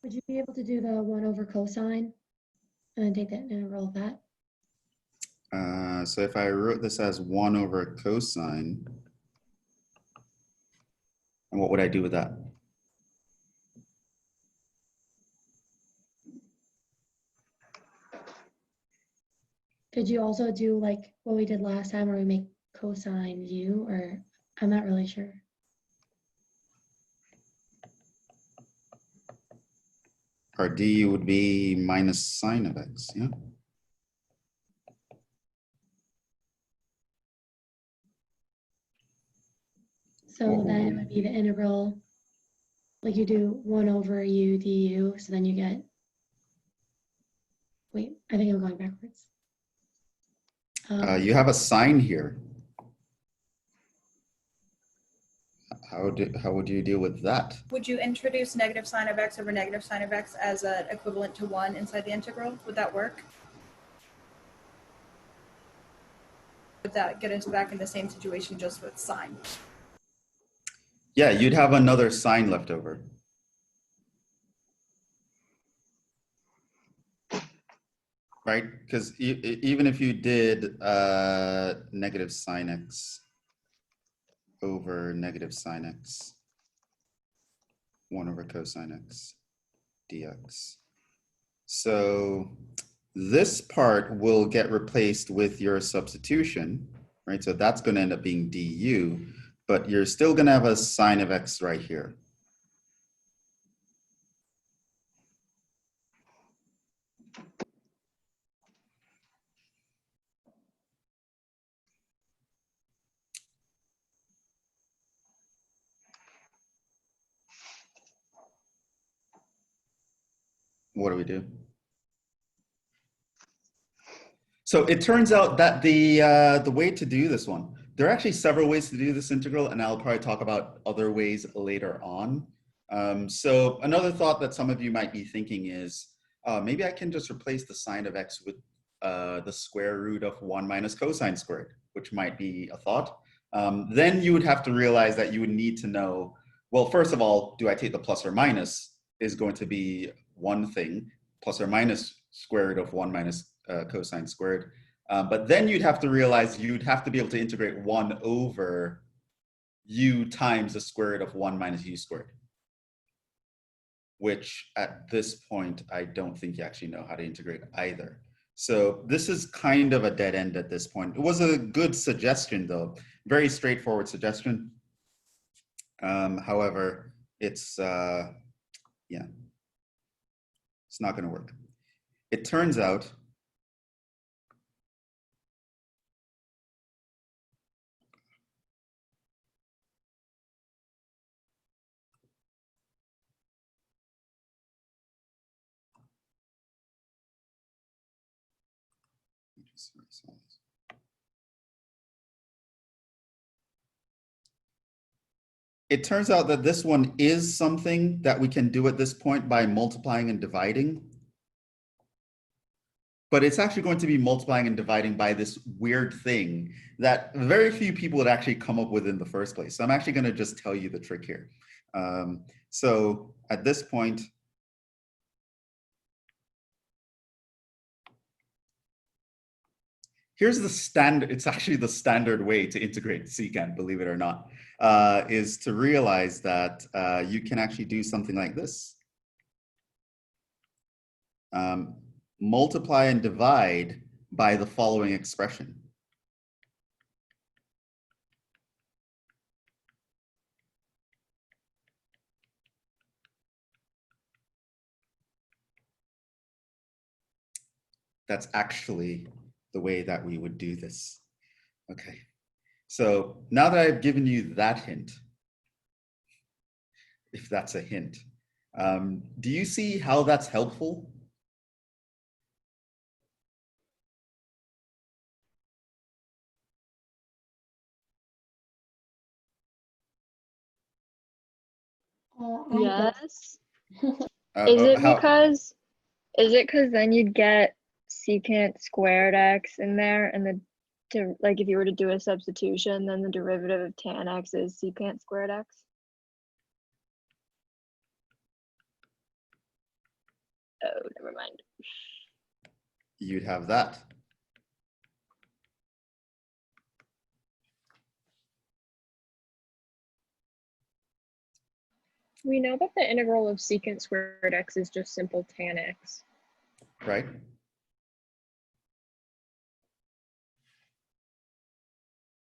Would you be able to do the 1 over cosine and then take the integral of that? So if I wrote this as 1 over cosine, and what would I do with that? Could you also do like what we did last time where we make cosine u, or I'm not really sure. Our d would be minus sine of x, yeah? So then it would be the integral, like you do 1 over u du, so then you get, wait, I think I'm going backwards. You have a sign here. How would you deal with that? Would you introduce negative sine of x over negative sine of x as an equivalent to 1 inside the integral? Would that work? Would that get us back in the same situation just with sine? Yeah, you'd have another sign left over. Right? Because even if you did negative sine x over negative sine x, 1 over cosine x dx. So this part will get replaced with your substitution, right? So that's going to end up being du, but you're still going to have a sine of x right here. What do we do? So it turns out that the way to do this one, there are actually several ways to do this integral, and I'll probably talk about other ways later on. So another thought that some of you might be thinking is, maybe I can just replace the sine of x with the square root of 1 minus cosine squared, which might be a thought. Then you would have to realize that you would need to know, well, first of all, do I take the plus or minus is going to be one thing, plus or minus square root of 1 minus cosine squared. But then you'd have to realize you'd have to be able to integrate 1 over u times the square root of 1 minus u squared, which at this point, I don't think you actually know how to integrate either. So this is kind of a dead end at this point. It was a good suggestion though, very straightforward suggestion. However, it's, yeah, it's not gonna work. It turns out that this one is something that we can do at this point by multiplying and dividing. But it's actually going to be multiplying and dividing by this weird thing that very few people would actually come up with in the first place. So I'm actually going to just tell you the trick here. So at this point, here's the standard, it's actually the standard way to integrate secant, believe it or not, is to realize that you can actually do something like this. multiply and divide by the following expression. That's actually the way that we would do this. Okay, so now that I've given you that hint, if that's a hint, do you see how that's helpful? Yes. Uh, Is it how- because then you'd get secant squared x in there, and like if you were to do a substitution, then the derivative of tan x is secant squared x? Oh, never mind. you'd have that. We know that the integral of secant squared x is just simple tan x. Right?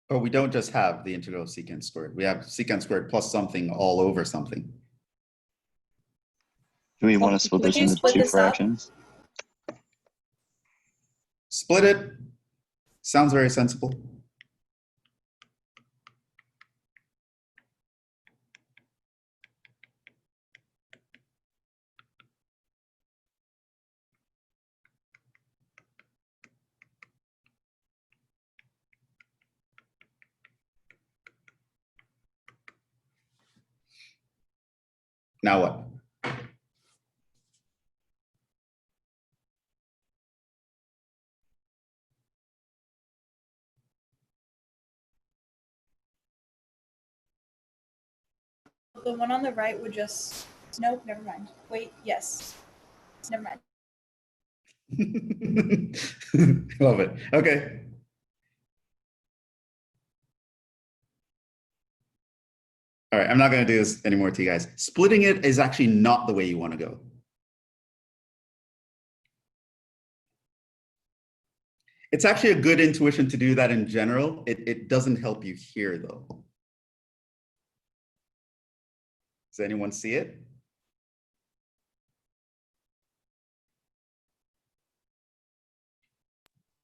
But we don't just have the integral of secant squared. We have secant squared plus something all over something. Do we want to split this Would you into split two this up? fractions? Split it. Sounds very sensible. Now what? The one on the right would just, nope, never mind. Wait, yes. Never mind. Love it. Okay. All right, I'm not going to do this anymore to you guys. Splitting it is actually not the way you want to go. It's actually a good intuition to do that in general. It doesn't help you here, though. Does anyone see it?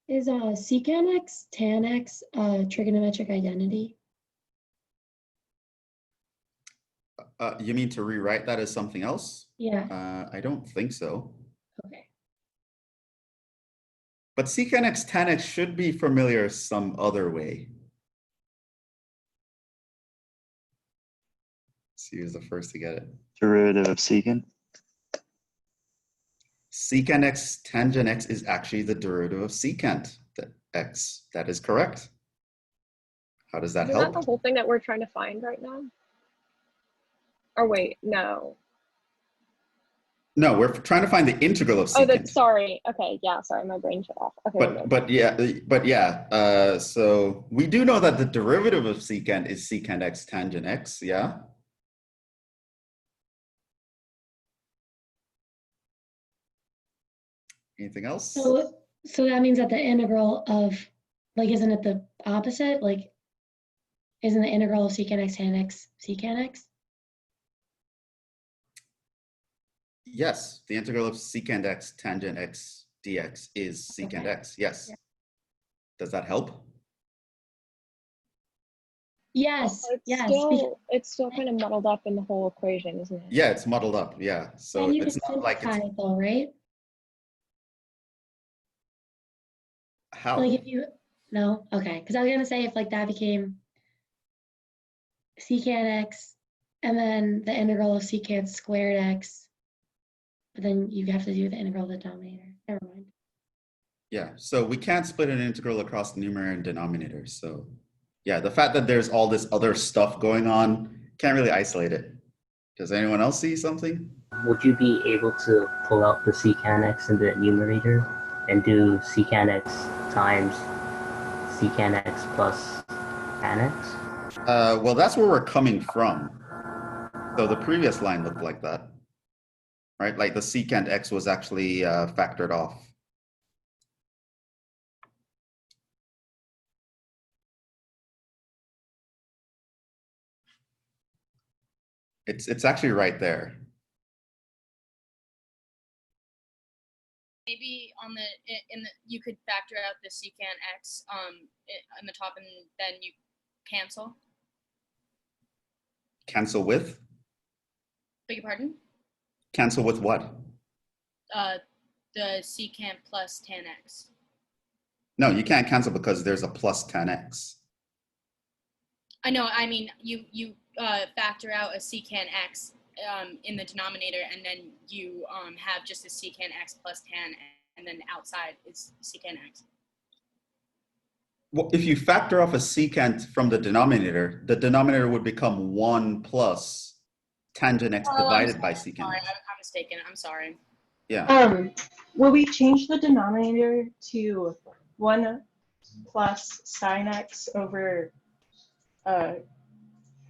Is secant x, tan x a trigonometric identity? You mean to rewrite that as something else? Yeah. I don't think so. Okay. But secant x tan x should be familiar some other way. So who's the first to get it? Derivative of secant? Secant x tangent x is actually the derivative of secant x. That is correct. How does that Isn't that the help? whole thing that we're trying to find right now? Or wait, no. No, we're trying to find the integral of secant. Oh, that's sorry. Okay, yeah, sorry, my brain shut off. Okay, we're good. But yeah. So we do know that the derivative of secant is secant x tangent x. Yeah. Anything else? So that means that the integral of, like, isn't it the opposite? Like, isn't the integral of secant x tan x secant x? Yes, the integral of secant x tangent x dx is secant Okay. x. Yes. Yeah. Does that help? Yes, It's yes. it's still kind of muddled up in the whole equation, isn't it? Yeah, it's muddled up. Yeah. So And you it's could not like simplify it's it though, right? how. Like if you, no, okay. Because I was gonna say if like that became secant x and then the integral of secant squared x, but then you have to do the integral of the denominator. Never mind. Yeah, so we can't split an integral across the numerator and denominator. So yeah, the fact that there's all this other stuff going on, can't really isolate it. Does anyone else see something? Would you be able to pull out the secant x in the numerator and do secant x times secant x plus tan x? Well, that's where we're coming from. So the previous line looked like that. right? Like the secant x was actually factored off. It's actually right there. Maybe on the you could factor out the secant x on the top, and then you cancel. Cancel with? Beg your pardon? Cancel with what? The secant plus tan x. No, you can't cancel because there's a plus tan x. I know. I mean, you factor out a secant x in the denominator, and then you have just a secant x plus tan, and then outside is secant x. Well, if you factor off a secant from the denominator would become 1 plus tangent x divided by secant. Sorry, I'm mistaken. I'm sorry. Yeah. Will we change the denominator to 1 plus sine x over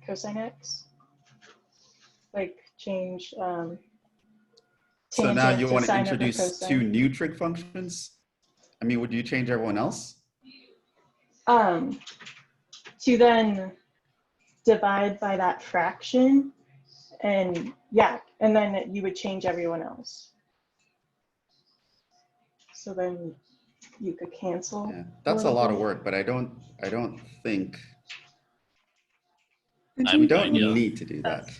cosine x? Like change So now you tangent want to sine over introduce cosine. 2 new trig functions? I mean, would you change everyone else? To then divide by that fraction, and yeah, and then you would change everyone else. So then you could cancel. Yeah, that's a lot of work, but I don't think we don't need to do that.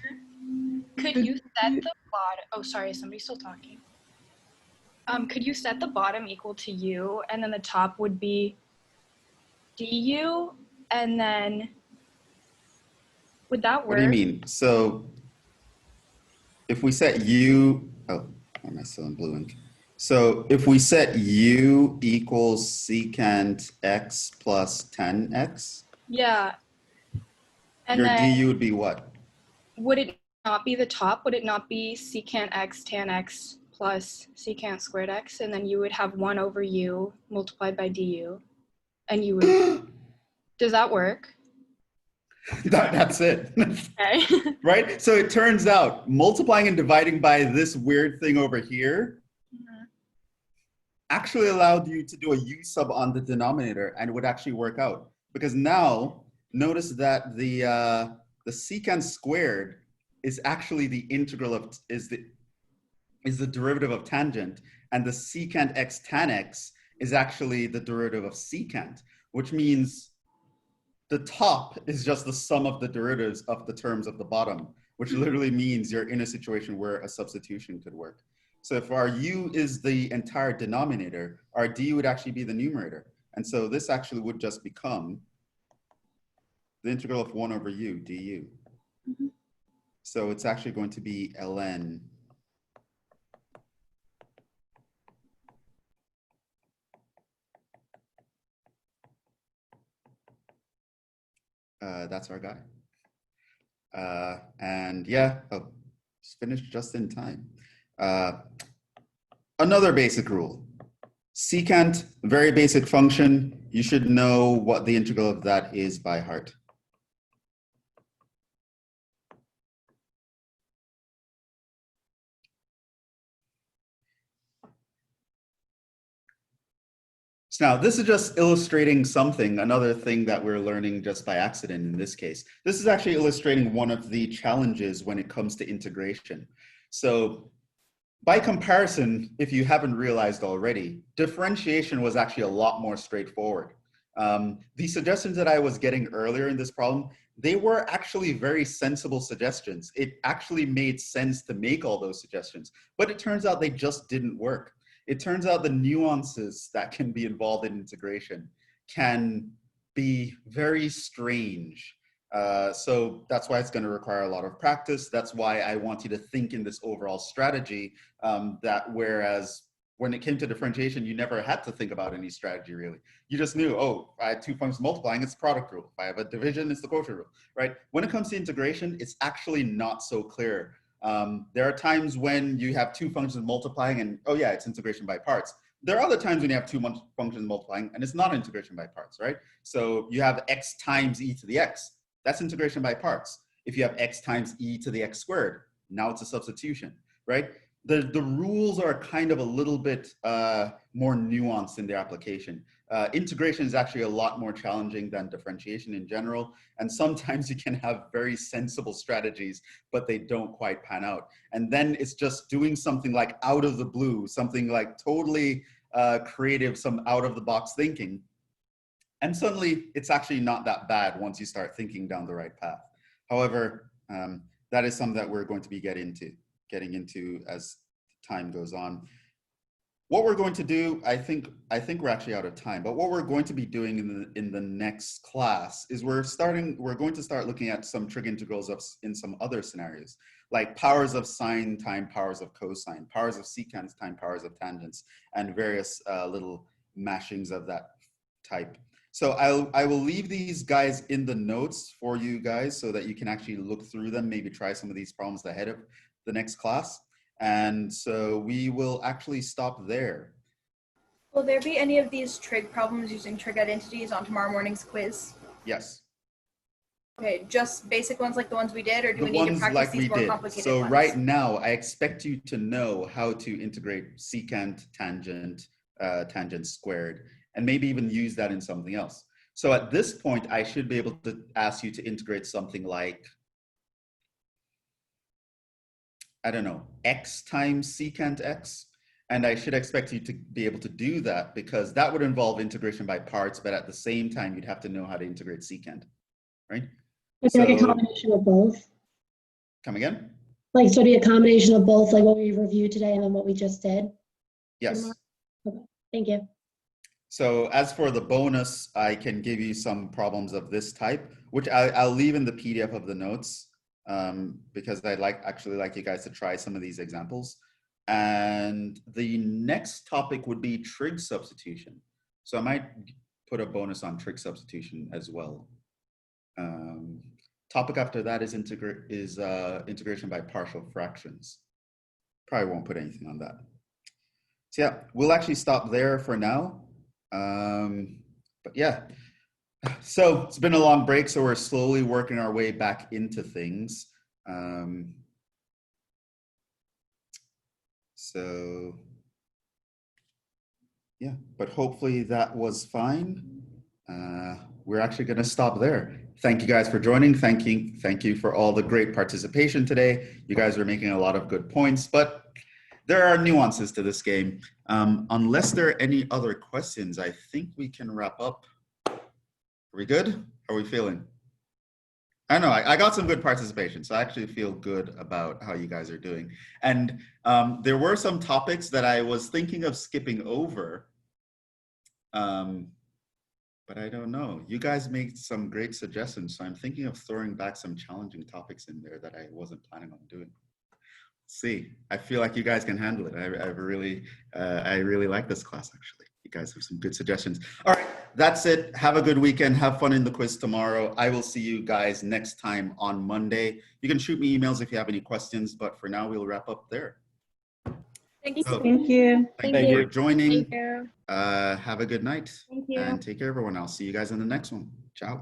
Could you set the bottom? Oh, sorry, somebody's still talking. Could you set the bottom equal to u, and then the top would be du, and then would that work? What do you mean? So if we set u, oh, am I still in blue ink? So if we set u equals secant x plus tan x, Yeah. And your then du would be what? would it not be the top? Would it not be secant x tan x plus secant squared x, and then you would have 1 over u multiplied by du, and you would. Does that work? That's it. Okay. Right? So it turns out multiplying and dividing by this weird thing over here actually allowed you to do a u sub on the denominator, and it would actually work out. Because now, notice that the secant squared is actually the integral of, is the derivative of tangent, and the secant x tan x is actually the derivative of secant, which means the top is just the sum of the derivatives of the terms of the bottom, which literally means you're in a situation where a substitution could work. So if our u is the entire denominator, our du would actually be the numerator. And so this actually would just become the integral of 1 over u du. So it's actually going to be ln that's our guy. And yeah, oh, it's finished just in time. Another basic rule. Secant, very basic function. You should know what the integral of that is by heart. So now this is just illustrating something, another thing that we're learning just by accident in this case. This is actually illustrating one of the challenges when it comes to integration. So by comparison, if you haven't realized already, differentiation was actually a lot more straightforward. The suggestions that I was getting earlier in this problem, they were actually very sensible suggestions. It actually made sense to make all those suggestions, but it turns out they just didn't work. It turns out the nuances that can be involved in integration can be very strange. So that's why it's going to require a lot of practice. That's why I want you to think in this overall strategy that whereas when it came to differentiation, you never had to think about any strategy really. You just knew, oh, I have 2 functions multiplying, it's the product rule. If I have a division, it's the quotient rule, right? When it comes to integration, it's actually not so clear. There are times when you have 2 functions multiplying and, oh yeah, it's integration by parts. There are other times when you have 2 functions multiplying and it's not integration by parts, right? So you have x times e to the x. That's integration by parts. If you have x times e to the x squared, now it's a substitution, right? the rules are kind of a little bit more nuanced in their application. Integration is actually a lot more challenging than differentiation in general. And sometimes you can have very sensible strategies, but they don't quite pan out. And then it's just doing something like out of the blue, something like totally creative, some out of the box thinking. And suddenly it's actually not that bad once you start thinking down the right path. However, that is something that we're going to be getting into as time goes on. What we're going to do, I think we're actually out of time, but what we're going to be doing in the next class is we're going to start looking at some trig integrals in some other scenarios, like powers of sine time powers of cosine, powers of secants time powers of tangents, and various little mashings of that type. So I will leave these guys in the notes for you guys so that you can actually look through them, maybe try some of these problems ahead of the next class. And so we will actually stop there. Will there be any of these trig problems using trig identities on tomorrow morning's quiz? Yes. Okay, just basic ones like the ones we did, or do we need to practice like these more complicated So ones? right now, I expect you to know how to integrate secant, tangent, tangent squared, and maybe even use that in something else. So at this point, I should be able to ask you to integrate something like, I don't know, x times secant x. And I should expect you to be able to do that because that would involve integration by parts, but at the same time, you'd have to know how to integrate secant, right? It's like a combination of both. Come again? Like, so it'd be a combination of both, like what we reviewed today and then what we just did? Yes. Okay, thank you. So as for the bonus, I can give you some problems of this type, which I'll leave in the PDF of the notes because I'd actually like you guys to try some of these examples. And the next topic would be trig substitution. So I might put a bonus on trig substitution as well. Topic after that is integration by partial fractions. Probably won't put anything on that. So yeah, we'll actually stop there for now. But yeah, so it's been a long break, so we're slowly working our way back into things. So yeah, but hopefully that was fine. We're actually going to stop there. Thank you guys for joining. Thank you for all the great participation today. You guys are making a lot of good points, but there are nuances to this game. Unless there are any other questions, I think we can wrap up. Are we good? How are we feeling? I know I got some good participation, so I actually feel good about how you guys are doing. And there were some topics that I was thinking of skipping over, but I don't know. You guys made some great suggestions, so I'm thinking of throwing back some challenging topics in there that I wasn't planning on doing. See, I feel like you guys can handle it. I really like this class, actually. You guys have some good suggestions. All right, that's it. Have a good weekend. Have fun in the quiz tomorrow. I will see you guys next time on Monday. You can shoot me emails if you have any questions, but for now, we'll wrap up there. Thank you. So, Thank you. thank you for joining. Thank you. Have a good night. Thank you. And take care, everyone. I'll see you guys in the next one. Ciao.